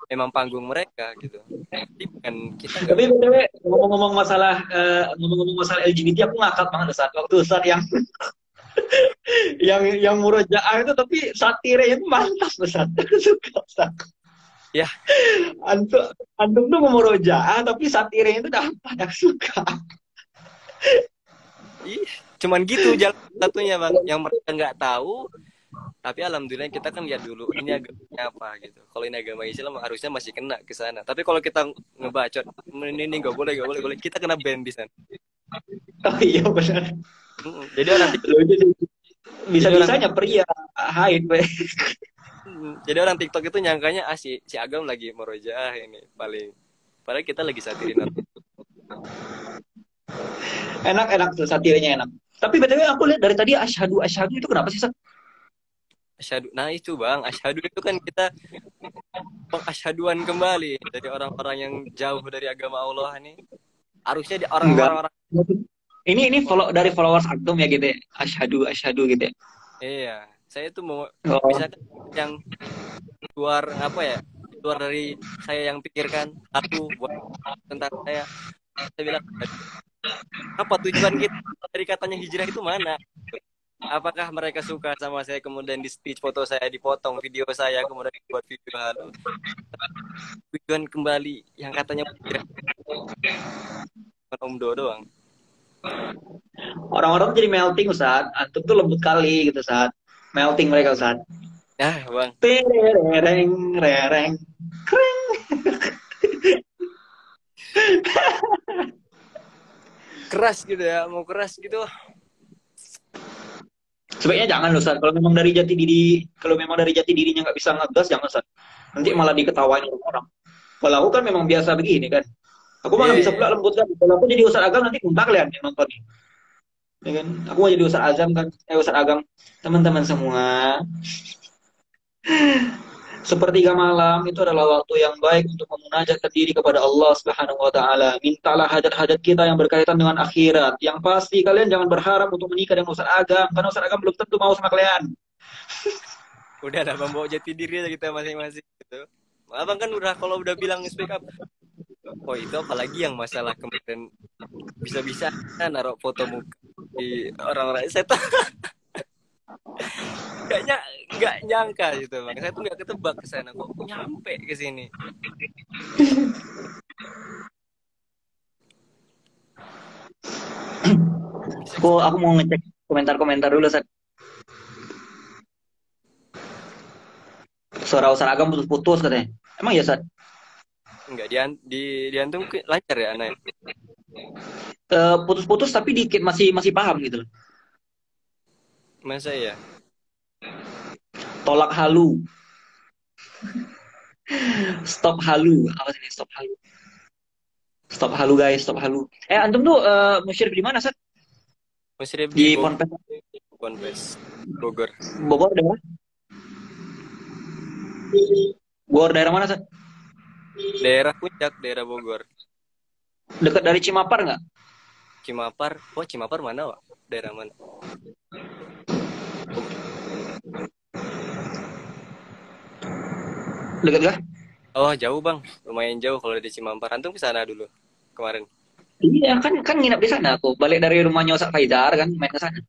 Speaker 2: memang panggung mereka gitu jadi bukan kita
Speaker 1: tapi ngomong-ngomong masalah LGBT aku ngakak banget saat waktu saat yang yang murojaah itu tapi satirnya itu mantap Ustaz. Aku suka Ustaz.
Speaker 2: Ya.
Speaker 1: Antum tuh memurojaah tapi satirnya itu dapat, aku suka.
Speaker 2: Ih, cuman gitu jalan satunya bang, yang mereka nggak tahu. Tapi alhamdulillah kita kan lihat dulu ini agamanya apa gitu. Kalau ini agama Islam harusnya masih kena ke sana. Tapi kalau kita ngebacot ini nggak boleh, nggak boleh, boleh, kita kena ban di sana.
Speaker 1: Oh iya benar.
Speaker 2: Jadi orang
Speaker 1: Lucu sih.
Speaker 2: jadi orang
Speaker 1: Bisa-bisanya pria haid, we.
Speaker 2: jadi orang TikTok itu nyangkanya si Agam lagi merojaah ini paling. Padahal kita lagi satirin orang.
Speaker 1: Enak-enak tuh satirnya enak. Tapi btw aku lihat dari tadi asyhadu asyhadu itu kenapa sih, Sat?
Speaker 2: Asyhadu. Nah itu bang, asyhadu itu kan kita pengasyhaduan kembali dari orang-orang yang jauh dari agama Allah ini. Harusnya di
Speaker 1: Enggak.
Speaker 2: orang-orang
Speaker 1: Ini follow dari followers Aktum ya gitu ya. Asyhadu asyhadu gitu ya.
Speaker 2: iya, saya tuh mau
Speaker 1: Oh.
Speaker 2: misalkan yang luar apa ya, luar dari saya yang pikirkan aku buat tentang saya bilang apa tujuan kita dari katanya hijrah itu mana? Apakah mereka suka sama saya kemudian di stitch foto saya dipotong video saya kemudian dibuat video halu tujuan kembali yang katanya hijrah Om Do doang.
Speaker 1: Orang-orang jadi melting Ustaz. Antum tuh lembut kali gitu Ustaz. Melting mereka Ustaz.
Speaker 2: Nah bang,
Speaker 1: Tereng rereng.
Speaker 2: keras gitu ya, mau keras gitu.
Speaker 1: Sebaiknya jangan loh Ustaz. Kalau memang dari jati diri, kalau memang dari jati dirinya nggak bisa ngegas, jangan Ustaz. Nanti
Speaker 2: Oh iya,
Speaker 1: malah diketawain orang. Kalau aku kan memang biasa begini kan. Aku mana
Speaker 2: iya,
Speaker 1: bisa
Speaker 2: iya.
Speaker 1: pula lembut kan. Kalau aku jadi Ustaz Agam nanti kuntak kalian yang nonton nih. Ya kan? Aku mau jadi Ustaz Azam kan. Ustaz Agam. Teman-teman semua. Sepertiga malam itu adalah waktu yang baik untuk memunajatkan diri kepada Allah Subhanahu wa taala. Mintalah hajat-hajat kita yang berkaitan dengan akhirat. Yang pasti kalian jangan berharap untuk menikah dengan Ustaz Agam karena Ustaz Agam belum tentu mau sama kalian.
Speaker 2: Udah lah membawa jati diri aja kita masing-masing gitu. Abang kan udah kalau udah bilang speak up. Oh itu apalagi yang masalah kemarin bisa-bisa naruh foto muka di orang-orang saya tuh kayaknya nggak nyangka gitu bang, saya tuh nggak ketebak ke sana kok nyampe ke sini.
Speaker 1: Aku mau ngecek komentar-komentar dulu Ustaz. Suara Ustaz Agam putus-putus katanya. Emang ya Ustaz?
Speaker 2: Nggak diantum lancar ya anak.
Speaker 1: Putus-putus tapi dikit masih masih paham gitu loh.
Speaker 2: Masa ya.
Speaker 1: Tolak halu. Stop halu. Apa sih ini stop halu? Stop halu guys, stop halu. Antum tuh musyrik di mana, Sat?
Speaker 2: Musyrif di
Speaker 1: Di Ponpes
Speaker 2: Ponpes Bogor.
Speaker 1: Bogor daerah? Bogor daerah mana, Sat?
Speaker 2: Daerah Puncak, daerah Bogor.
Speaker 1: Dekat dari Cimapar nggak?
Speaker 2: Cimapar. Oh Cimapar mana Wak? Daerah mana?
Speaker 1: Dekat nggak?
Speaker 2: Oh jauh bang, lumayan jauh kalau di Cimampar. Antum ke sana dulu kemarin.
Speaker 1: Iya, kan nginap di sana aku. Balik dari rumahnya Ustaz Faizar kan main ke sana.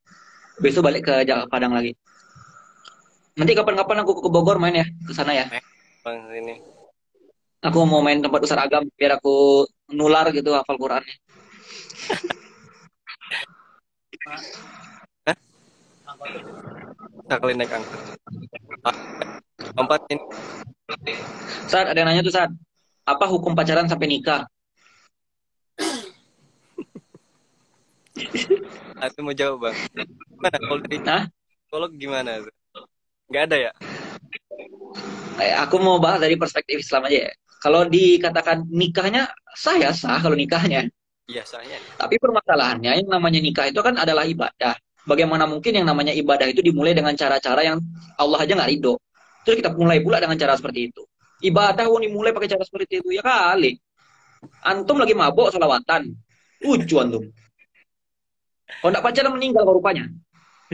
Speaker 1: Besok balik ke Padang lagi. Nanti kapan-kapan aku ke Bogor main ya, ke sana ya.
Speaker 2: Bang ini.
Speaker 1: Aku mau main tempat Ustaz Agam biar aku nular gitu hafal Qurannya.
Speaker 2: Hah? Sekali naik angkot. Empat ini.
Speaker 1: Saat ada yang nanya tuh saat apa hukum pacaran sampai nikah?
Speaker 2: Aku mau jawab bang. Gimana kalau dari
Speaker 1: Nah,
Speaker 2: psikolog gimana? Nggak ada ya?
Speaker 1: aku mau bahas dari perspektif Islam aja ya. Kalau dikatakan nikahnya sah ya sah kalau nikahnya.
Speaker 2: Iya soalnya.
Speaker 1: Tapi permasalahannya yang namanya nikah itu kan adalah ibadah. Bagaimana mungkin yang namanya ibadah itu dimulai dengan cara-cara yang Allah aja nggak ridho. Terus kita mulai pula dengan cara seperti itu. Ibadah dimulai pakai cara seperti itu ya kali. Antum lagi mabok salawatan. Lucu antum. Kalau nggak pacaran meninggal kok rupanya.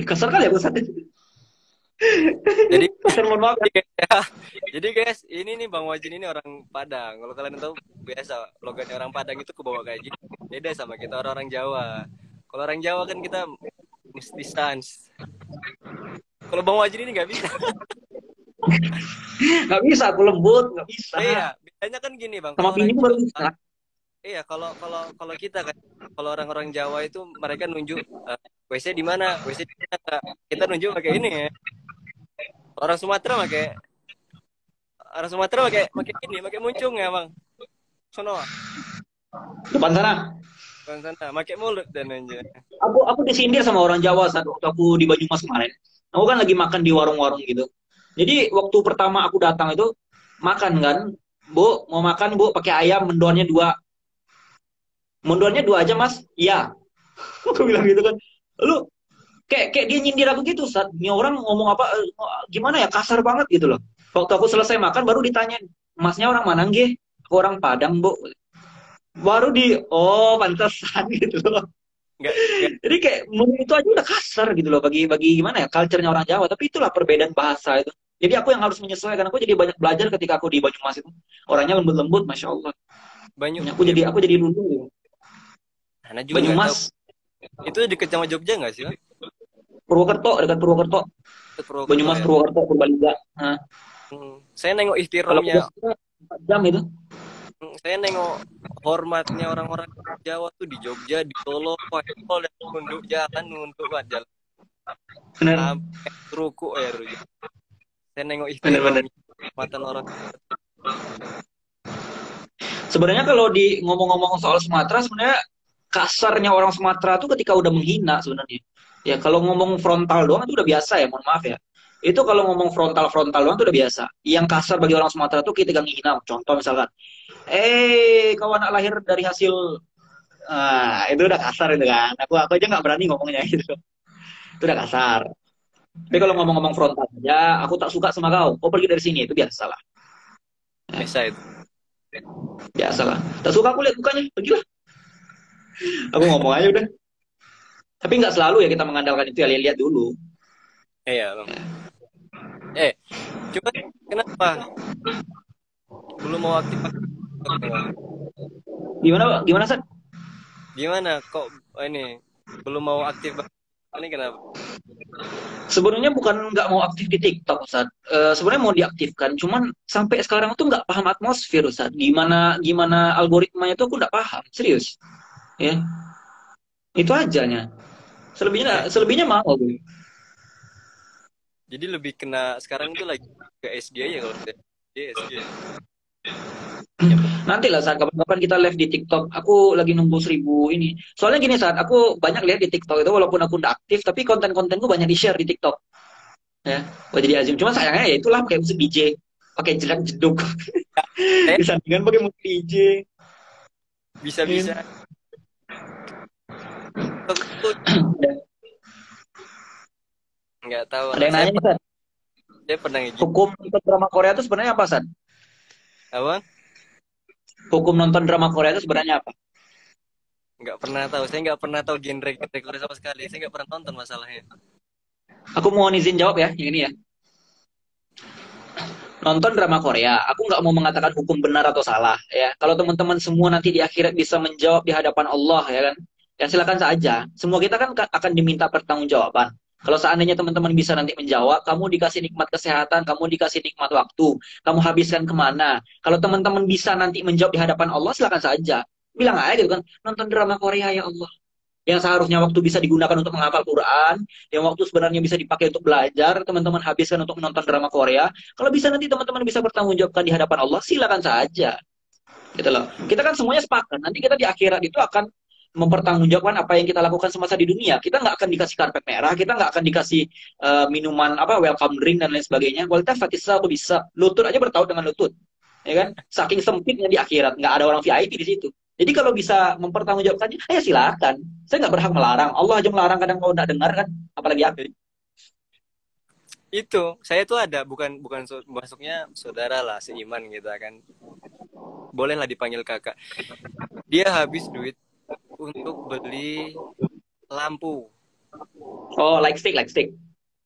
Speaker 1: Kasar kali ya Ustaz.
Speaker 2: Jadi
Speaker 1: Kasar mohon maaf ya.
Speaker 2: jadi guys, ini nih Bang Wajin ini orang Padang. Kalau kalian tahu biasa logatnya orang Padang itu kebawa kayak gitu. Beda sama kita orang-orang Jawa. Kalau orang Jawa kan kita mesti stance. Kalau Bang Wajin ini nggak bisa.
Speaker 1: Nggak bisa aku lembut, nggak bisa.
Speaker 2: Iya, bedanya kan gini Bang.
Speaker 1: Sama
Speaker 2: Kalau orang
Speaker 1: bini baru
Speaker 2: Jawa,
Speaker 1: bisa.
Speaker 2: Iya, kalau kalau kalau kita kan, kalau orang-orang Jawa itu mereka nunjuk WC di mana, WC di mana. Kak. Kita nunjuk pakai ini ya. Orang Sumatera pakai ini, pakai muncung ya bang. Sono,
Speaker 1: Depan sana.
Speaker 2: bang sana, pakai mulut dan aja.
Speaker 1: Aku disindir sama orang Jawa saat waktu aku di Banyumas kemarin. Aku kan lagi makan di warung-warung gitu. Jadi waktu pertama aku datang itu makan kan, Bu, mau makan Bu pakai ayam mendoannya dua. Mendoannya dua aja Mas? Iya. Aku bilang gitu kan. Lu kayak dia nyindir aku gitu saat ini orang ngomong apa gimana ya kasar banget gitu loh. Waktu aku selesai makan baru ditanya, Masnya orang mana nggih? Aku orang Padang, Bu. Baru oh pantesan gitu loh.
Speaker 2: Nggak
Speaker 1: Jadi kayak menurut itu aja udah kasar gitu loh bagi bagi gimana ya culture-nya orang Jawa. Tapi itulah perbedaan bahasa itu. Jadi aku yang harus menyesuaikan. Aku jadi banyak belajar ketika aku di Banyumas itu. Orangnya lembut-lembut, masya Allah.
Speaker 2: banyak.
Speaker 1: Aku jadi dulu gitu.
Speaker 2: Anak juga nggak tahu.
Speaker 1: Banyumas,
Speaker 2: Itu deket sama Jogja nggak sih bang?
Speaker 1: Purwokerto, dekat Purwokerto.
Speaker 2: Ke Purwokerto
Speaker 1: Banyumas,
Speaker 2: ya.
Speaker 1: Purwokerto, Purbalingga. Nah,
Speaker 2: Saya nengok
Speaker 1: kalau
Speaker 2: ihtiramnya,
Speaker 1: udah 4 jam itu.
Speaker 2: saya nengok hormatnya orang-orang Jawa tuh di Jogja, di Solo, wah itu kalau lihat nunduk jalan, nunduk banget jalan.
Speaker 1: Bener,
Speaker 2: Sampai ruku ya Rujuk. Saya nengok
Speaker 1: bener, bener.
Speaker 2: ihtiramnya, hormatan orang.
Speaker 1: Sebenarnya kalau di ngomong-ngomong soal Sumatera, sebenarnya kasarnya orang Sumatera tuh ketika udah menghina sebenarnya. Ya kalau ngomong frontal doang itu udah biasa ya, mohon maaf ya. Itu kalau ngomong frontal-frontal doang itu udah biasa. Yang kasar bagi orang Sumatera tuh ketika menghina. Contoh misalkan, kau anak lahir dari hasil, itu udah kasar itu kan. Aku aja nggak berani ngomongnya gitu. Itu udah kasar. Tapi kalau ngomong-ngomong frontal aja, aku tak suka sama kau. Kau pergi dari sini itu biasa lah.
Speaker 2: Biasa itu.
Speaker 1: Biasa lah. Tak suka aku lihat mukanya, pergilah. Aku ngomong aja udah. Tapi nggak selalu ya kita mengandalkan itu ya, lihat dulu.
Speaker 2: Iya bang. Eh, cuma kenapa belum mau aktif TikTok, bang?
Speaker 1: Gimana, gimana, San?
Speaker 2: Gimana kok ini belum mau aktif bang? Ini kenapa?
Speaker 1: Sebenarnya bukan nggak mau aktif di TikTok, Ustaz. Sebenarnya mau diaktifkan, cuman sampai sekarang tuh nggak paham atmosfer, Ustaz. Gimana gimana algoritmanya tuh aku nggak paham, serius. Ya, itu ajanya.
Speaker 2: Eh,
Speaker 1: Selebihnya mau gue.
Speaker 2: jadi lebih kena sekarang tuh lagi ke SD aja kalau saya. SD. Yang
Speaker 1: Nanti lah saat kapan-kapan kita live di TikTok. Aku lagi nunggu 1.000 ini. Soalnya gini saat aku banyak lihat di TikTok itu walaupun aku nggak aktif, tapi konten-kontenku banyak di share di TikTok. Ya, buat jadi Azim. Cuma sayangnya ya itulah pakai musik DJ, pakai jerat jeduk,
Speaker 2: saya
Speaker 1: disandingkan pakai musik DJ.
Speaker 2: bisa-bisa TikTok tuh nggak tahu
Speaker 1: Ada
Speaker 2: lah.
Speaker 1: yang nanya nih, San.
Speaker 2: Saya pernah ngikut
Speaker 1: Hukum nonton drama Korea itu sebenarnya apa, San?
Speaker 2: apa?
Speaker 1: Hukum nonton drama Korea itu sebenarnya apa?
Speaker 2: Nggak pernah tahu. Saya nggak pernah tahu genre kategori sama sekali. Saya nggak pernah nonton masalahnya.
Speaker 1: Aku mau izin jawab ya, yang ini ya. Nonton drama Korea, aku nggak mau mengatakan hukum benar atau salah ya. Kalau teman-teman semua nanti di akhirat bisa menjawab di hadapan Allah ya kan, ya silakan saja. Semua kita kan akan diminta pertanggungjawaban. Kalau seandainya teman-teman bisa nanti menjawab, kamu dikasih nikmat kesehatan, kamu dikasih nikmat waktu, kamu habiskan kemana? Kalau teman-teman bisa nanti menjawab di hadapan Allah, silakan saja. Bilang aja gitu kan, nonton drama Korea ya Allah. Yang seharusnya waktu bisa digunakan untuk menghafal Quran, yang waktu sebenarnya bisa dipakai untuk belajar, teman-teman habiskan untuk menonton drama Korea. Kalau bisa nanti teman-teman bisa bertanggungjawabkan di hadapan Allah, silakan saja. Gitu loh. Kita kan semuanya sepakat. Nanti kita di akhirat itu akan mempertanggungjawabkan apa yang kita lakukan semasa di dunia. Kita nggak akan dikasih karpet merah, kita nggak akan dikasih minuman apa welcome drink dan lain sebagainya. Kualitas fatisa aku bisa lutut aja bertaut dengan lutut, ya kan? Saking sempitnya di akhirat, nggak ada orang VIP di situ. Jadi kalau bisa mempertanggungjawabkannya, ya silakan. Saya nggak berhak melarang. Allah aja melarang kadang kalau nggak dengar kan, apalagi aku.
Speaker 2: Itu saya tuh ada bukan bukan masuknya saudara lah seiman gitu kan. Bolehlah dipanggil kakak. Dia habis duit untuk beli lampu,
Speaker 1: Oh, like stick, like stick.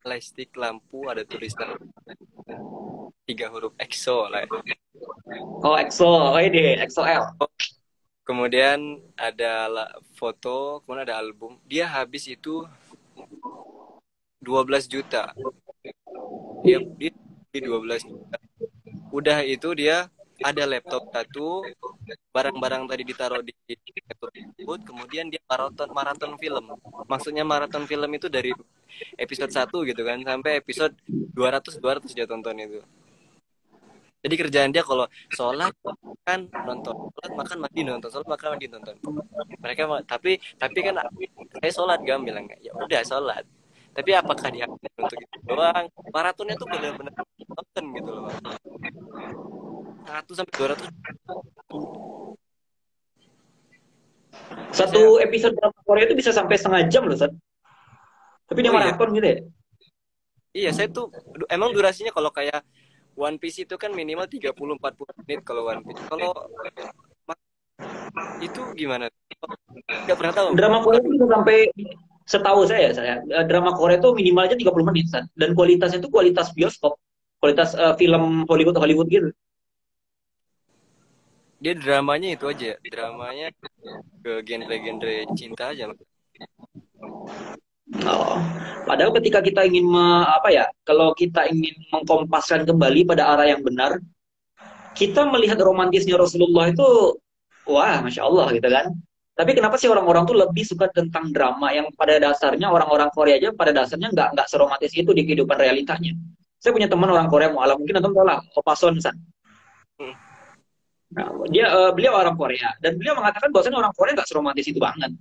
Speaker 2: plastik lampu ada tulisan 3 huruf EXO lah.
Speaker 1: Oh, EXO, oh ini XOL.
Speaker 2: Kemudian ada foto, kemudian ada album. Dia habis itu 12 juta. Dia beli 12 juta. Udah itu dia ada laptop satu, barang-barang tadi ditaruh di laptop tersebut, kemudian dia maraton maraton film. Maksudnya maraton film itu dari episode 1 gitu kan sampai episode 200 dia tonton itu. Jadi kerjaan dia kalau sholat kan nonton, sholat makan mandi nonton, sholat makan mandi nonton. Mereka tapi kan saya sholat gam bilang ya udah sholat. Tapi apakah dia untuk itu doang? Maratonnya tuh benar-benar nonton gitu loh, Bang. 100 sampai 200. Saya,
Speaker 1: Satu episode drama Korea itu bisa sampai setengah jam loh, Sat. Tapi dia
Speaker 2: oh iya,
Speaker 1: maraton gitu ya.
Speaker 2: iya saya tuh emang durasinya kalau kayak One Piece itu kan minimal 30-40 menit kalau One Piece. Kalau itu gimana? Nggak pernah tahu.
Speaker 1: Drama Korea itu bisa sampai, setahu saya drama Korea itu minimal aja 30 menit, Sat. Dan kualitasnya itu kualitas bioskop, kualitas film Hollywood Hollywood gitu.
Speaker 2: Dia dramanya itu aja ya. Dramanya ke genre-genre cinta aja.
Speaker 1: Oh. Padahal ketika kita ingin apa ya, kalau kita ingin mengkompaskan kembali pada arah yang benar, kita melihat romantisnya Rasulullah itu, wah, masya Allah gitu kan. Tapi kenapa sih orang-orang tuh lebih suka tentang drama yang pada dasarnya orang-orang Korea aja pada dasarnya nggak seromantis itu di kehidupan realitanya. Saya punya teman orang Korea mualaf, mungkin nonton tahu lah, Opa Son San.
Speaker 2: Hmm.
Speaker 1: Nah, beliau orang Korea dan beliau mengatakan bahwasanya orang Korea nggak seromantis itu banget.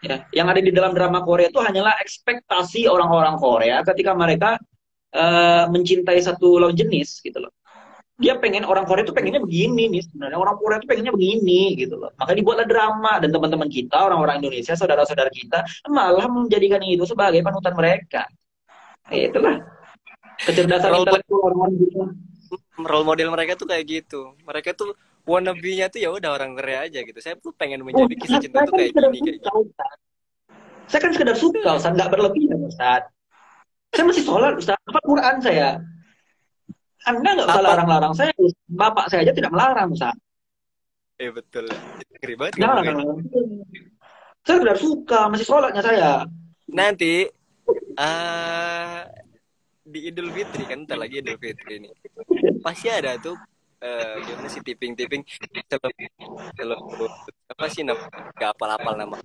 Speaker 1: Ya, yang ada di dalam drama Korea itu hanyalah ekspektasi orang-orang Korea ketika mereka mencintai satu lawan jenis gitu loh. Dia pengen, orang Korea itu pengennya begini nih sebenarnya, orang Korea itu pengennya begini gitu loh. Maka dibuatlah drama dan teman-teman kita, orang-orang Indonesia, saudara-saudara kita malah menjadikan itu sebagai panutan mereka. Itulah kecerdasan
Speaker 2: Role,
Speaker 1: intelektual orang-orang kita.
Speaker 2: role model mereka tuh kayak gitu. Mereka tuh wannabe-nya tuh ya udah orang Korea aja gitu. Saya tuh pengen menjadi kisah cinta
Speaker 1: Saya
Speaker 2: tuh
Speaker 1: kan
Speaker 2: kayak
Speaker 1: sekedar
Speaker 2: gini kayak
Speaker 1: suka,
Speaker 2: gini.
Speaker 1: Ustaz. Saya kan sekedar suka, Ustaz, nggak berlebihan, Ustaz. Saya masih sholat, Ustaz. Apa Quran saya? Anda nggak usah
Speaker 2: Apa?
Speaker 1: larang-larang saya. Bapak saya aja tidak melarang, Ustaz.
Speaker 2: Betul. Ngeri banget
Speaker 1: Jangan
Speaker 2: ngomongnya.
Speaker 1: larang-larang. Saya sekedar suka, masih sholatnya saya.
Speaker 2: Nanti di Idul Fitri kan ntar lagi Idul Fitri ini. Pasti ada tuh gimana sih tipping-tipping kalau apa sih nama gak apal-apal nama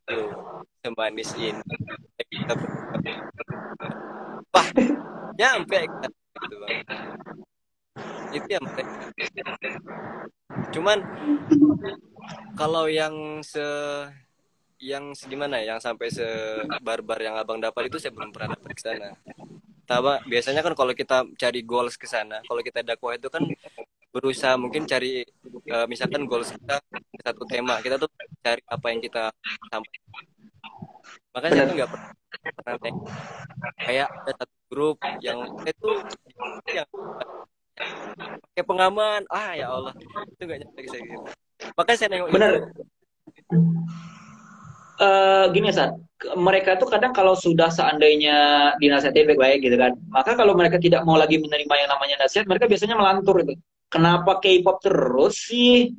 Speaker 2: tuh semanis ini kita wah nyampe kan gitu bang itu yang mereka cuman kalau yang segimana ya, yang sampai sebarbar yang abang dapat itu saya belum pernah dapat ke sana. Tapi biasanya kan kalau kita cari goals ke sana, kalau kita dakwah itu kan berusaha mungkin cari misalkan goals kita satu tema, kita tuh cari apa yang kita sampaikan. Makanya saya tuh nggak pernah kayak ada satu grup yang itu yang kayak pengaman, ya Allah itu nggak nyampe saya gitu. Makanya saya nengok
Speaker 1: Benar.
Speaker 2: itu.
Speaker 1: Gini, Sat. Mereka tuh kadang kalau sudah seandainya dinasihati baik-baik gitu kan, maka kalau mereka tidak mau lagi menerima yang namanya nasihat, mereka biasanya melantur itu. Kenapa K-pop terus sih?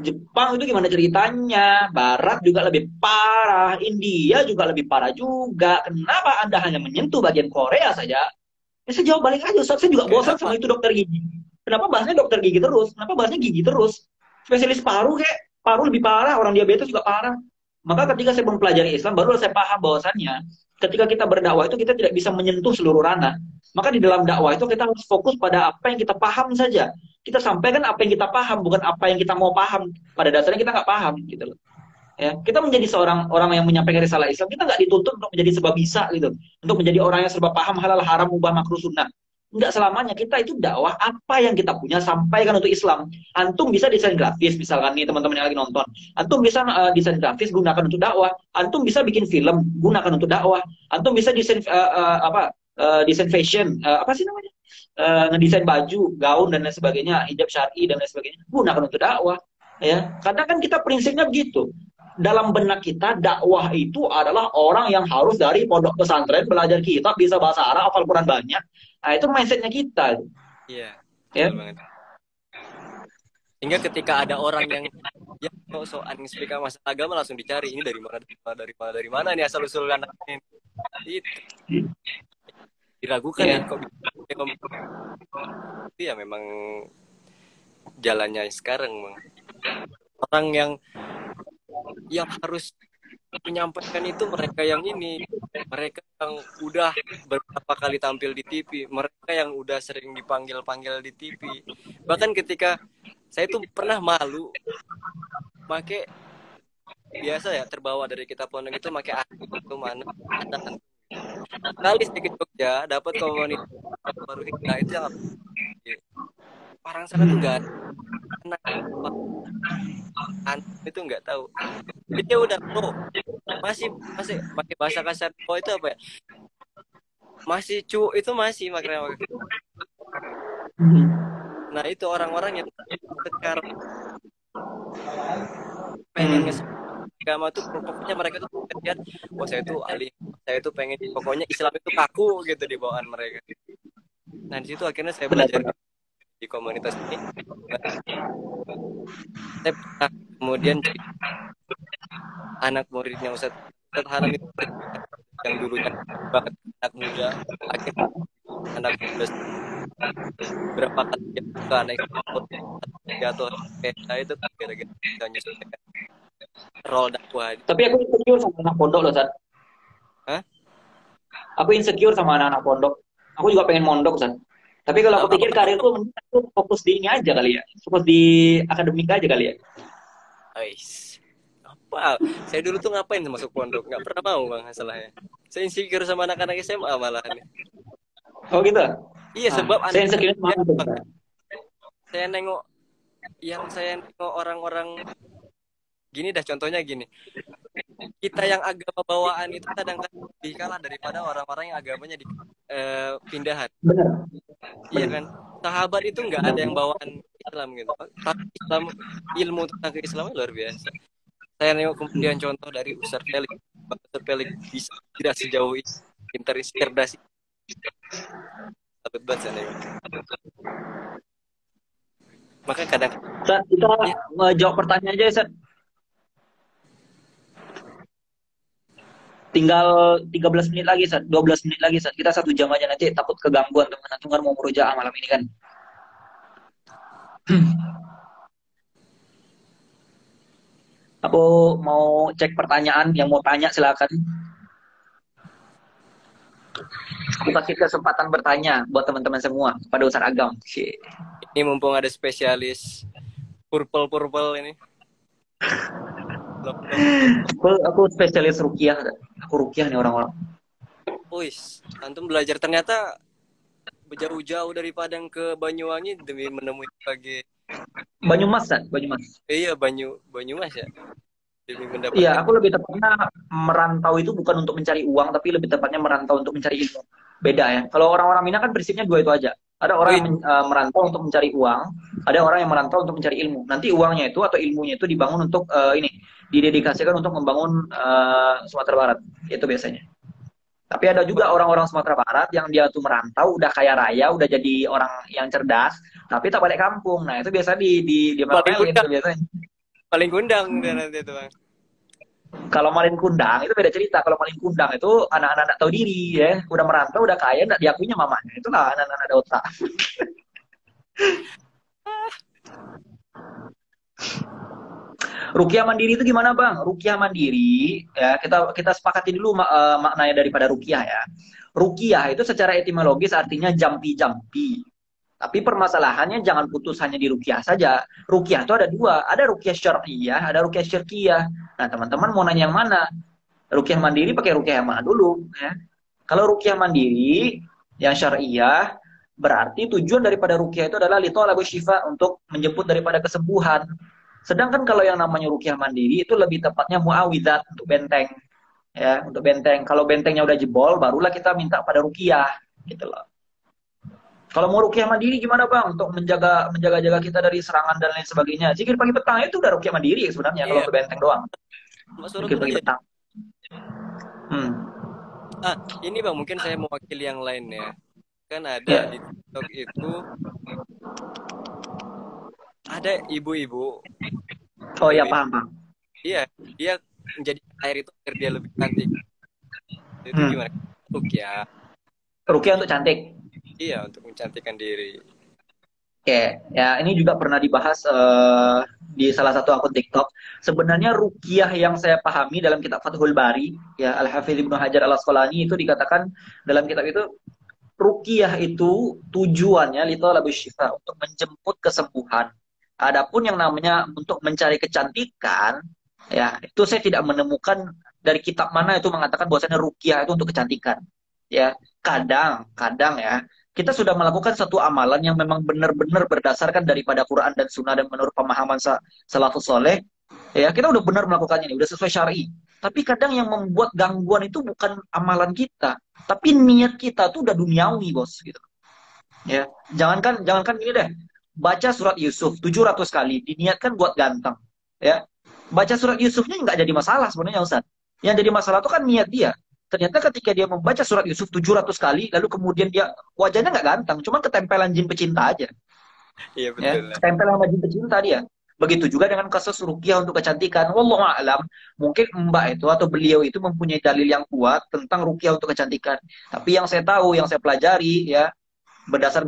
Speaker 1: Jepang itu gimana ceritanya? Barat juga lebih parah, India juga lebih parah juga. Kenapa Anda hanya menyentuh bagian Korea saja? Ya, saya jawab balik aja, Ustaz. Saya juga bosan
Speaker 2: Kenapa?
Speaker 1: sama itu dokter gigi. Kenapa bahasnya dokter gigi terus? Kenapa bahasnya gigi terus? Spesialis paru kayak, paru lebih parah, orang diabetes juga parah. Maka ketika saya mempelajari Islam, baru saya paham bahwasannya ketika kita berdakwah itu kita tidak bisa menyentuh seluruh ranah. Maka di dalam dakwah itu kita harus fokus pada apa yang kita paham saja. Kita sampaikan apa yang kita paham, bukan apa yang kita mau paham. Pada dasarnya kita nggak paham gitu loh. Ya, kita menjadi seorang orang yang menyampaikan risalah Islam, kita nggak dituntut untuk menjadi serba bisa gitu, untuk menjadi orang yang serba paham halal haram mubah makruh sunnah. Nggak selamanya. Kita itu dakwah apa yang kita punya sampaikan untuk Islam. Antum bisa desain grafis, misalkan nih teman-teman yang lagi nonton. Antum bisa desain grafis, gunakan untuk dakwah. Antum bisa bikin film, gunakan untuk dakwah. Antum bisa desain desain fashion, apa sih namanya? Ngedesain baju, gaun dan lain sebagainya, hijab syar'i dan lain sebagainya, gunakan untuk dakwah. Ya, kadang kan kita prinsipnya begitu. Dalam benak kita dakwah itu adalah orang yang harus dari pondok pesantren belajar kitab, bisa bahasa Arab, hafal Quran banyak. Nah, itu mindsetnya kita.
Speaker 2: Iya,
Speaker 1: Ya.
Speaker 2: betul banget. Hingga ketika ada orang yang soal speak masalah agama langsung dicari ini dari mana nih asal usul anaknya itu diragukan
Speaker 1: Ya.
Speaker 2: nih kok itu ya memang jalannya sekarang, Bang. Orang yang harus menyampaikan itu mereka yang ini, mereka yang udah beberapa kali tampil di TV, mereka yang udah sering dipanggil-panggil di TV. Bahkan ketika saya tuh pernah malu make biasa ya, terbawa dari kita pondok itu make itu mana ada kali saya ke Jogja dapat komunitas baru hijrah itu yang orang sana tuh nggak anak anak itu nggak tahu. Jadi dia udah masih masih pakai bahasa kasar itu apa ya, masih itu masih makanya. Nah itu orang-orang yang sekarang pengen agama tuh pokoknya mereka tuh lihat, wah saya tuh ahli, saya tuh pengen pokoknya Islam itu kaku gitu di bawaan mereka. Nah di situ akhirnya saya belajar di komunitas ini. Saya pernah kemudian anak muridnya Ustadz Haram itu yang dulunya banget anak muda, akhirnya anak muda berapa kali ke anak jatuh itu gara-gara nyusahin role dakwah.
Speaker 1: Tapi aku insecure sama anak pondok loh, Sat.
Speaker 2: Hah?
Speaker 1: Aku insecure sama anak-anak pondok. Aku juga pengen mondok, Sat. Tapi kalau aku pikir karirku aku fokus di ini aja kali ya. Fokus di akademik aja kali ya.
Speaker 2: Ais. Apa? Saya dulu tuh ngapain masuk pondok? Nggak pernah mau, Bang, masalahnya. Saya insecure sama anak-anak SMA malahan.
Speaker 1: Oh gitu?
Speaker 2: Iya, sebab
Speaker 1: saya insecure sama
Speaker 2: saya nengok orang-orang gini dah, contohnya gini. Kita yang agama bawaan itu kadang-kadang lebih kalah daripada orang-orang yang agamanya di pindahan.
Speaker 1: Benar.
Speaker 2: Iya kan? Sahabat itu nggak ada yang bawaan Islam gitu. Tapi ilmu tentang keislaman luar biasa. Saya nengok kemudian contoh dari Ustaz Felix. Ustaz Felix bisa tidak sejauh ini, pintar, cerdas. Sahabat banget saya nengok. Maka kadang
Speaker 1: Sat, kita jawab pertanyaan aja ya, Sat. Tinggal 13 menit lagi, Sat. 12 menit lagi, Sat. Kita 1 jam aja, nanti takut kegangguan teman-teman kan mau murojaah malam ini kan. Aku mau cek pertanyaan, yang mau tanya silakan. Aku kasih kesempatan bertanya buat teman-teman semua pada Ustaz Agam.
Speaker 2: Ini mumpung ada spesialis purple ini.
Speaker 1: Aku spesialis rukiah. Aku rukiah nih orang-orang.
Speaker 2: Wis, antum belajar ternyata jauh-jauh dari Padang ke Banyuwangi demi menemui sebagai
Speaker 1: Banyumas kan? Banyumas.
Speaker 2: Iya, Banyumas ya. Demi mendapatkan.
Speaker 1: Iya, aku lebih tepatnya merantau itu bukan untuk mencari uang, tapi lebih tepatnya merantau untuk mencari ilmu. Beda ya. Kalau orang-orang Minang kan prinsipnya 2 itu aja. Ada orang yang merantau untuk mencari uang, ada orang yang merantau untuk mencari ilmu. Nanti uangnya itu atau ilmunya itu dibangun untuk didedikasikan untuk membangun Sumatera Barat. Itu biasanya. Tapi ada juga orang-orang Sumatera Barat yang dia tuh merantau, udah kaya raya, udah jadi orang yang cerdas, tapi tak balik kampung. Nah, itu biasa di
Speaker 2: paling
Speaker 1: itu biasanya.
Speaker 2: Paling kundang nanti itu, Bang.
Speaker 1: Kalau malin kundang itu beda cerita. Kalau malin kundang itu anak-anak tahu diri ya, udah merantau, udah kaya, nggak diakuinya mamanya. Itulah anak-anak ada otak. Rukiah mandiri itu gimana, Bang? Rukiah mandiri ya, kita sepakati dulu maknanya daripada rukiah ya. Rukiah itu secara etimologis artinya jampi-jampi. Tapi permasalahannya jangan putus hanya di rukiah saja. Rukiah itu ada 2, ada rukiah syar'iyah, ada rukiah syirkiyah. Nah, teman-teman mau nanya yang mana? Rukiah mandiri pakai rukiah yang mana dulu ya? Kalau rukiah mandiri yang syar'iyah berarti tujuan daripada rukiah itu adalah litolabu syifa, untuk menjemput daripada kesembuhan. Sedangkan kalau yang namanya rukiah mandiri itu lebih tepatnya muawidzat, untuk benteng. Ya, untuk benteng. Kalau bentengnya udah jebol, barulah kita minta pada rukiah, gitu loh. Kalau mau rukiah mandiri gimana, Bang? Untuk menjaga kita dari serangan dan lain sebagainya. Zikir pagi petang itu udah rukiah mandiri ya sebenarnya, kalau untuk benteng doang. Zikir pagi petang.
Speaker 2: Ini Bang, mungkin saya mewakili yang lain ya. Kan ada di TikTok itu ada ibu-ibu.
Speaker 1: Oh ya, paham, Bang.
Speaker 2: Iya, dia menjadi air itu agar dia lebih cantik. Itu gimana? Rukiah.
Speaker 1: Rukiah untuk cantik.
Speaker 2: Iya, untuk mencantikkan diri.
Speaker 1: Oke, ya ini juga pernah dibahas di salah satu akun TikTok. Sebenarnya ruqyah yang saya pahami dalam kitab Fathul Bari, ya Al-Hafidz Ibnu Hajar Al-Asqalani itu dikatakan dalam kitab itu ruqyah itu tujuannya litolabus syifa untuk menjemput kesembuhan. Adapun yang namanya untuk mencari kecantikan, ya itu saya tidak menemukan dari kitab mana itu mengatakan bahwasanya ruqyah itu untuk kecantikan. Ya, kadang ya kita sudah melakukan satu amalan yang memang benar-benar berdasarkan daripada Quran dan Sunnah dan menurut pemahaman salafus soleh, ya kita udah benar melakukannya ini, udah sesuai syar'i. Tapi kadang yang membuat gangguan itu bukan amalan kita, tapi niat kita tuh udah duniawi, bos, gitu. Ya, jangankan gini deh. Baca surat Yusuf 700 kali diniatkan buat ganteng, ya. Baca surat Yusufnya nggak jadi masalah sebenarnya, Ustaz. Yang jadi masalah itu kan niat dia. Ternyata ketika dia membaca surat Yusuf 700 kali, lalu kemudian dia wajahnya nggak ganteng, cuman ketempelan jin pecinta aja.
Speaker 2: Iya
Speaker 1: Ya,
Speaker 2: betul lah.
Speaker 1: ketempel sama jin pecinta dia. Begitu juga dengan kasus ruqyah untuk kecantikan. Wallahu a'lam, mungkin Mbak itu atau beliau itu mempunyai dalil yang kuat tentang ruqyah untuk kecantikan. Tapi yang saya tahu, yang saya pelajari ya, berdasar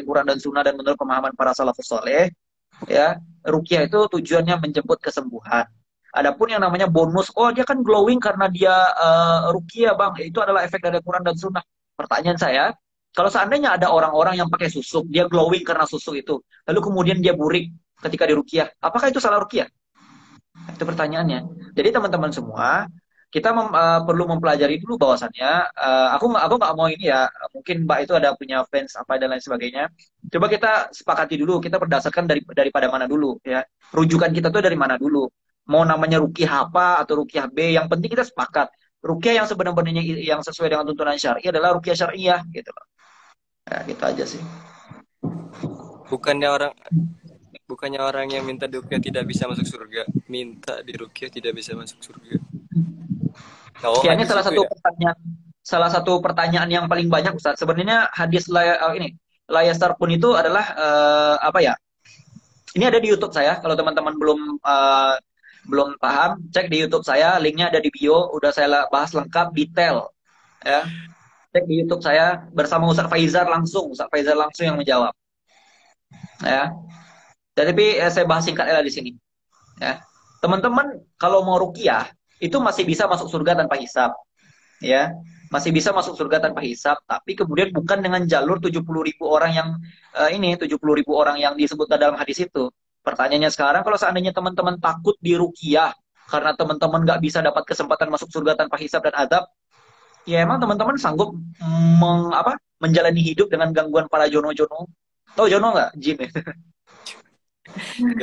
Speaker 1: Quran dan Sunnah dan menurut pemahaman para salafus soleh, ya, ruqyah itu tujuannya menjemput kesembuhan. Adapun yang namanya bonus, oh dia kan glowing karena dia ruqyah, Bang. Itu adalah efek dari Quran dan Sunnah. Pertanyaan saya, kalau seandainya ada orang-orang yang pakai susuk, dia glowing karena susuk itu, lalu kemudian dia burik ketika di ruqyah, apakah itu salah ruqyah? Itu pertanyaannya. Jadi teman-teman semua, kita perlu mempelajari dulu bahwasannya, aku nggak mau ini ya, mungkin Mbak itu ada punya fans apa dan lain sebagainya. Coba kita sepakati dulu, kita berdasarkan daripada mana dulu ya. Rujukan kita tuh dari mana dulu. Mau namanya ruqyah apa atau ruqyah B, yang penting kita sepakat. Ruqyah yang sebenarnya yang sesuai dengan tuntunan syar'i adalah ruqyah syariah gitu loh. Ya, gitu aja sih.
Speaker 2: Bukannya orang bukannya orang yang minta diruqyah tidak bisa masuk surga, minta diruqyah tidak bisa masuk surga. Oh,
Speaker 1: Ya, ini
Speaker 2: hadis itu ya.
Speaker 1: salah satu pertanyaan yang paling banyak Ustaz. Sebenarnya hadis ini layastar pun itu adalah apa ya? Ini ada di YouTube saya. Kalau teman-teman belum paham, cek di YouTube saya. Linknya ada di bio. Udah saya bahas lengkap, detail. Ya, cek di YouTube saya bersama Ustaz Faizar langsung. Ustaz Faizar langsung yang menjawab. Ya. Tapi saya bahas singkatnya di sini. Ya, teman-teman kalau mau ruqyah itu masih bisa masuk surga tanpa hisab. Ya, masih bisa masuk surga tanpa hisab, tapi kemudian bukan dengan jalur 70.000 orang yang 70.000 orang yang disebutkan dalam hadis itu. Pertanyaannya sekarang, kalau seandainya teman-teman takut di ruqyah karena teman-teman nggak bisa dapat kesempatan masuk surga tanpa hisab dan adab, ya emang teman-teman sanggup menjalani hidup dengan gangguan para jono-jono. Tahu jono nggak? Jin ya.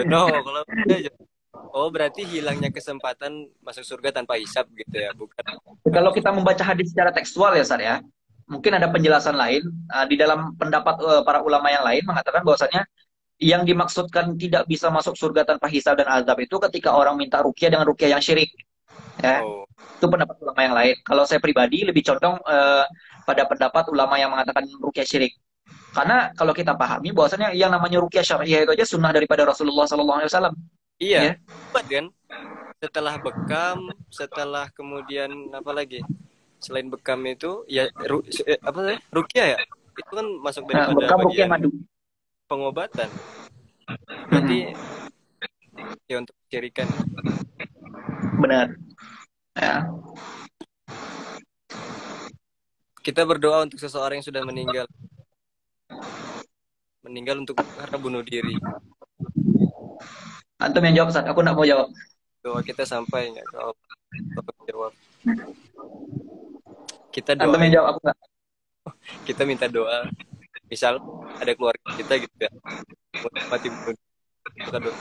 Speaker 2: Jono kalau oh berarti hilangnya kesempatan masuk surga tanpa hisab gitu ya, bukan
Speaker 1: Kalau kita membaca hadis secara tekstual ya, Sar ya, mungkin ada penjelasan lain di dalam pendapat para ulama yang lain mengatakan bahwasanya yang dimaksudkan tidak bisa masuk surga tanpa hisab dan azab itu ketika orang minta ruqyah dengan ruqyah yang syirik. Ya,
Speaker 2: oh
Speaker 1: itu pendapat ulama yang lain. Kalau saya pribadi lebih condong pada pendapat ulama yang mengatakan ruqyah syirik. Karena kalau kita pahami bahwasanya yang namanya ruqyah syariah itu aja sunnah daripada Rasulullah SAW.
Speaker 2: iya,
Speaker 1: Ya,
Speaker 2: buat kan setelah bekam, setelah kemudian apa lagi? Selain bekam itu ya apa sih? Ruqyah ya? Itu kan masuk daripada
Speaker 1: bekam ruqyah
Speaker 2: bagian
Speaker 1: madu.
Speaker 2: pengobatan. Berarti
Speaker 1: Hmm,
Speaker 2: ya untuk cirikan.
Speaker 1: benar. Ya.
Speaker 2: Kita berdoa untuk seseorang yang sudah meninggal. Meninggal untuk karena bunuh diri.
Speaker 1: Antum yang jawab, Ustaz. Aku nggak mau jawab.
Speaker 2: Doa kita sampai nggak ke Allah? Tolong jawab. Kita
Speaker 1: Antum yang
Speaker 2: doain,
Speaker 1: jawab, aku nggak.
Speaker 2: kita minta doa. Misal ada keluarga kita gitu ya, mati bunuh diri, kita doa.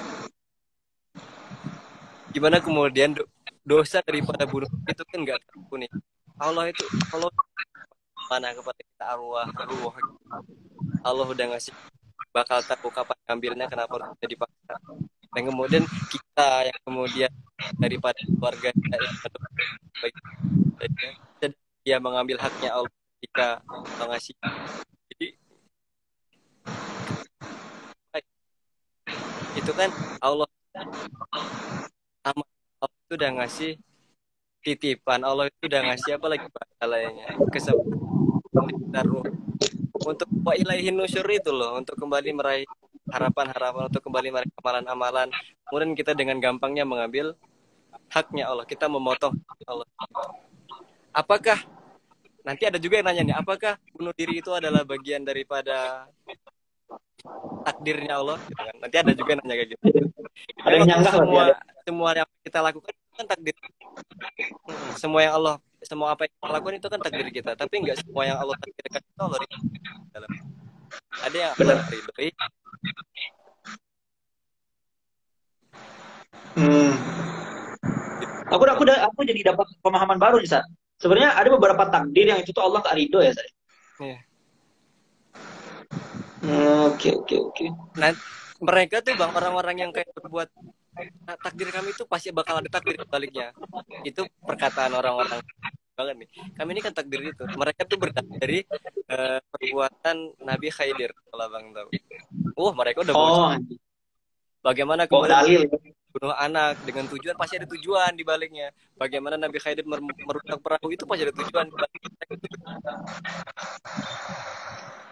Speaker 2: Gimana kemudian dosa daripada bunuh diri itu kan nggak tahu nih. Allah mana kepada kita arwah. Allah udah ngasih bakal tahu kapan ngambilnya, kenapa harus jadi paksa. Dan kemudian kita yang kemudian daripada keluarga kita yang baik, dia mengambil haknya Allah ketika mengasih. Jadi itu kan Allah amat, Allah itu udah ngasih titipan, Allah itu udah ngasih apa lagi pahalanya, kesempatan ruh untuk wa ilaihin nusyur itu loh, untuk kembali meraih harapan-harapan, untuk kembali meraih amalan-amalan. Kemudian kita dengan gampangnya mengambil haknya Allah, kita memotong Allah. Apakah nanti ada juga yang nanya nih, apakah bunuh diri itu adalah bagian daripada takdirnya Allah? Gitu kan. Nanti ada juga yang nanya kayak gitu.
Speaker 1: Ada yang nyangka
Speaker 2: Semua yang kita lakukan kan takdir. Semua apa yang kita lakukan itu kan takdir kita. Tapi nggak semua yang Allah takdirkan itu Allah ridhoi. Ada yang Allah ridhoi.
Speaker 1: Aku jadi dapat pemahaman baru nih, Sa. Sebenarnya ada beberapa takdir yang itu tuh Allah nggak ridho ya, Sa.
Speaker 2: Iya.
Speaker 1: Oke.
Speaker 2: Nah, mereka tuh bang orang-orang yang kayak berbuat takdir kami itu pasti bakal ada takdir baliknya. Itu perkataan orang-orang banget nih. Kami ini kan takdir itu. Mereka tuh berdasar dari perbuatan Nabi Khidir, kalau bang tahu. Mereka udah bagaimana kemudian bunuh anak dengan tujuan, pasti ada tujuan di baliknya. Bagaimana Nabi Khidir merusak perahu itu pasti ada tujuan di baliknya.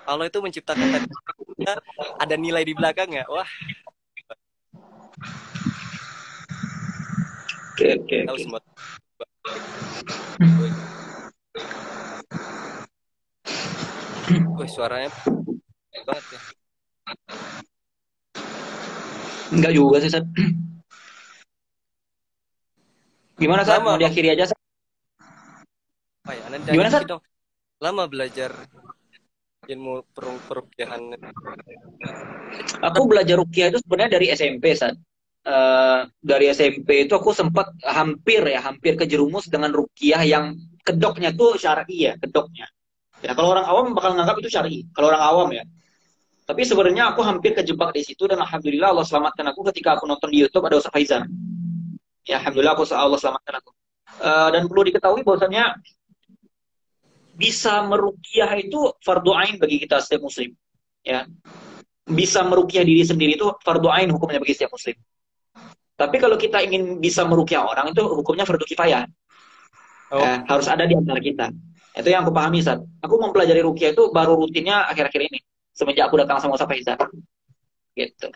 Speaker 2: Allah itu menciptakan takdir, ada nilai di belakangnya. Wah.
Speaker 1: Oke.
Speaker 2: Tahu semua. Wih, suaranya banget ya.
Speaker 1: Enggak juga sih, Sat. Gimana, Sat? Mau diakhiri aja, Sat?
Speaker 2: Gimana, Sat? Lama belajar ilmu perukiahan.
Speaker 1: Aku belajar rukiah itu sebenarnya dari SMP, Sat. Dari SMP itu aku sempat hampir kejerumus dengan rukiah yang kedoknya tuh syar'i ya, kedoknya. Ya, kalau orang awam bakal nganggap itu syar'i. Kalau orang awam ya. Tapi sebenarnya aku hampir kejebak di situ dan alhamdulillah Allah selamatkan aku ketika aku nonton di YouTube ada Ustaz Faizan. Ya, alhamdulillah Allah selamatkan aku. Dan perlu diketahui bahwasanya bisa merukiah itu fardu ain bagi kita setiap muslim. Ya. Bisa merukiah diri sendiri itu fardu ain hukumnya bagi setiap muslim. Tapi kalau kita ingin bisa merukiah orang itu hukumnya fardu kifayah. Harus ada di antara kita. Itu yang aku pahami, Sat. Aku mempelajari rukiah itu baru rutinnya akhir-akhir ini. Semenjak aku datang sama Ustaz Faizan. Gitu.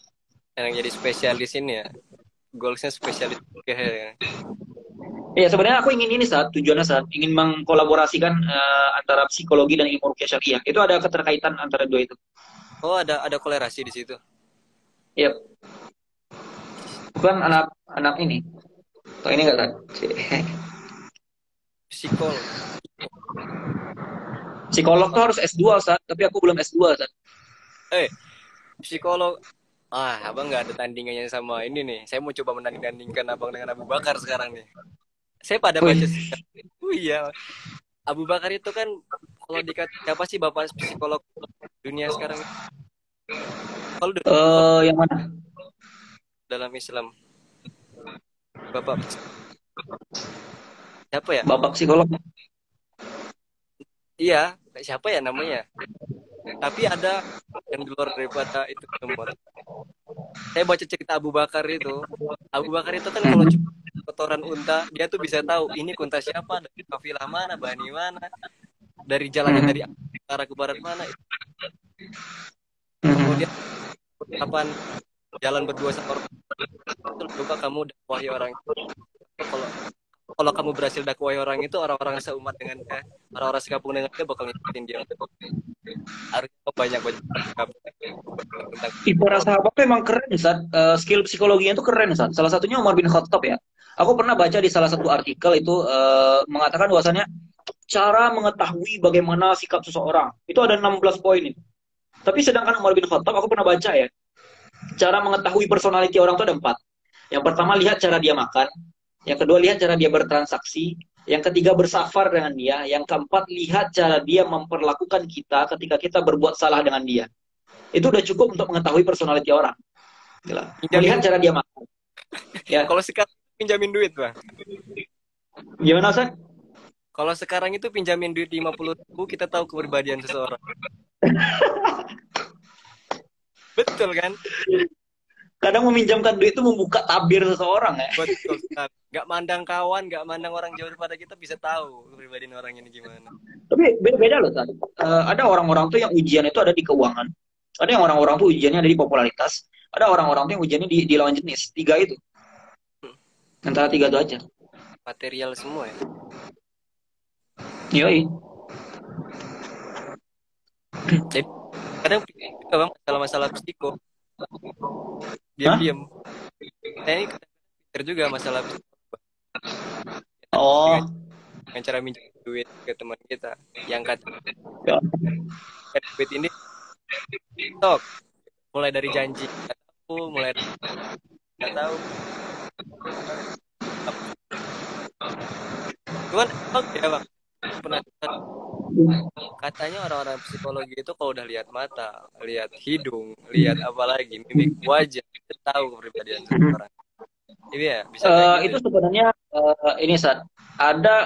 Speaker 2: Yang jadi spesialis ini ya. Goalsnya spesialis rukiah ya.
Speaker 1: Ya sebenarnya aku ingin ini, Sat. Tujuannya, Sat. Ingin mengkolaborasikan antara psikologi dan ilmu rukiah syariah. Itu ada keterkaitan antara dua itu.
Speaker 2: Oh, ada kolerasi di situ.
Speaker 1: Yep. Bukan anak ini. Atau ini enggak, Sat? Psikolog tuh harus S2, Sat. Tapi aku belum S2, Sat.
Speaker 2: Psikolog. Abang nggak ada tandingannya sama ini nih. Saya mau coba menanding-tandingkan abang dengan Abu Bakar sekarang nih. Saya pada baca sih. Iya. Abu Bakar itu kan kalau dikata siapa sih bapak psikolog dunia sekarang? Kalau
Speaker 1: yang mana?
Speaker 2: Dalam Islam. Bapak siapa ya?
Speaker 1: Bapak psikolog.
Speaker 2: Iya, siapa ya namanya? Tapi ada yang di luar daripada itu semua. Saya baca cerita Abu Bakar itu. Abu Bakar itu kan kalau cuma kotoran unta, dia tuh bisa tahu ini unta siapa, dari kafilah mana, bani mana, dari jalannya dari utara ke barat mana. Kemudian kapan jalan berdua sama orang itu, lupa kamu dakwahi orang itu. Kalau kamu berhasil dakwahi orang itu, orang-orang seumat dengan dia, orang-orang sekampung dengan dia bakal ngikutin dia. Harusnya banyak
Speaker 1: Tipe sahabat tuh emang keren, Ustaz. Skill psikologinya itu keren, Ustaz. Salah satunya Umar bin Khattab ya. Aku pernah baca di salah satu artikel itu mengatakan bahwasannya cara mengetahui bagaimana sikap seseorang itu ada 16 poin itu. Tapi sedangkan Umar bin Khattab aku pernah baca ya, cara mengetahui personality orang itu ada 4. Yang pertama lihat cara dia makan, yang kedua lihat cara dia bertransaksi, yang ketiga bersafar dengan dia, yang keempat lihat cara dia memperlakukan kita ketika kita berbuat salah dengan dia. Itu udah cukup untuk mengetahui personality orang. Lihat cara dia makan.
Speaker 2: Ya. Kalau sekarang pinjamin duit, Bang.
Speaker 1: Gimana, Ustaz?
Speaker 2: Kalau sekarang itu pinjamin duit 50.000, kita tahu kepribadian seseorang. Betul kan?
Speaker 1: Kadang meminjamkan duit itu membuka tabir seseorang ya.
Speaker 2: Betul. Gak mandang kawan, gak mandang orang jauh daripada kita, bisa tahu kepribadian orang ini gimana.
Speaker 1: Tapi Tapi beda loh tadi. Ada orang-orang tuh yang ujian itu ada di keuangan. Ada yang orang-orang tuh ujiannya ada di popularitas. Ada orang-orang tuh yang ujiannya di lawan jenis. Tiga itu.
Speaker 2: Hmm,
Speaker 1: Antara tiga itu aja.
Speaker 2: material semua ya.
Speaker 1: Yoi.
Speaker 2: Jadi kadang juga bang masalah-masalah psiko
Speaker 1: Hah?
Speaker 2: diam-diam. Saya ini kadang pikir juga masalah psiko dengan,
Speaker 1: Oh.
Speaker 2: dengan cara minjem duit ke teman kita yang kata
Speaker 1: Ya.
Speaker 2: duit ini tok mulai dari janji nggak tahu mulai nggak tahu cuman emang ya bang pernah dengar katanya orang-orang psikologi itu kalau udah lihat mata lihat hidung lihat apa lagi mimik wajah itu tahu kepribadian seseorang ini ya bisa kayak gitu
Speaker 1: Itu
Speaker 2: ya.
Speaker 1: sebenarnya ini saat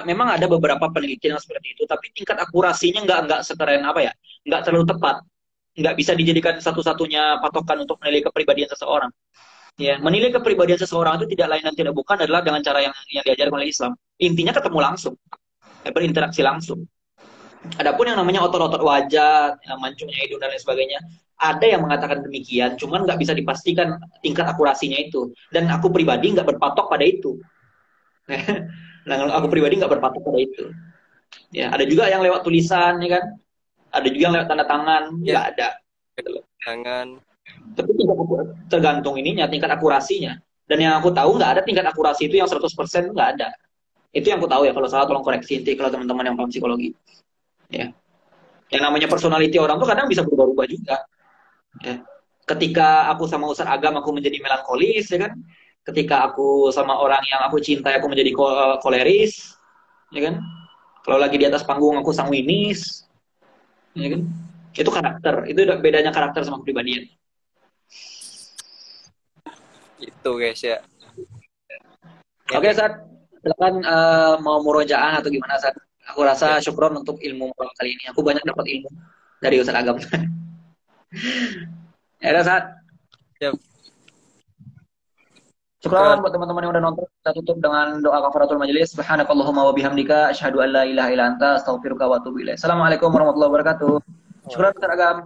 Speaker 1: memang ada beberapa penelitian yang seperti itu, tapi tingkat akurasinya nggak sekeren apa ya, nggak terlalu tepat, nggak bisa dijadikan satu-satunya patokan untuk menilai kepribadian seseorang. Ya, menilai kepribadian seseorang itu tidak lain dan tidak bukan adalah dengan cara yang diajarkan oleh Islam. Intinya ketemu langsung, berinteraksi langsung. Adapun yang namanya otot-otot wajah, mancungnya hidung dan lain sebagainya, ada yang mengatakan demikian, cuman nggak bisa dipastikan tingkat akurasinya itu. Dan aku pribadi nggak berpatok pada itu. Nah, aku
Speaker 2: Hmm,
Speaker 1: pribadi nggak berpatok pada itu. Ya, ada juga yang lewat tulisan, ya kan? Ada juga yang lewat tanda tangan,
Speaker 2: ya
Speaker 1: nggak ada.
Speaker 2: tangan
Speaker 1: Tapi tergantung ininya, tingkat akurasinya. Dan yang aku tahu nggak ada tingkat akurasi itu yang 100% nggak ada. Itu yang aku tahu ya, kalau salah tolong koreksi nanti kalau teman-teman yang paham psikologi. Ya. Yang namanya personality orang tuh kadang bisa berubah-ubah juga. Ya. Ketika aku sama Ustaz Agam aku menjadi melankolis, ya kan? Ketika aku sama orang yang aku cintai aku menjadi koleris, ya kan? Kalau lagi di atas panggung aku sanguinis, ya kan? Itu karakter, itu bedanya karakter sama kepribadian.
Speaker 2: itu guys ya ya
Speaker 1: Oke,
Speaker 2: kayak
Speaker 1: Sat. Silakan mau murojaah atau gimana, Sat? Aku
Speaker 2: ya
Speaker 1: rasa syukron untuk ilmu malam kali ini. Aku banyak dapat ilmu dari Ustaz Agam. Ya, udah, Sat.
Speaker 2: ya
Speaker 1: Syukron buat teman-teman yang udah nonton. Kita tutup dengan doa kafaratul majelis. Subhanakallahumma wa bihamdika asyhadu an la ilaha illa anta astaghfiruka wa atubu ilaik. Assalamualaikum warahmatullahi wabarakatuh. Syukron Ustaz Agam.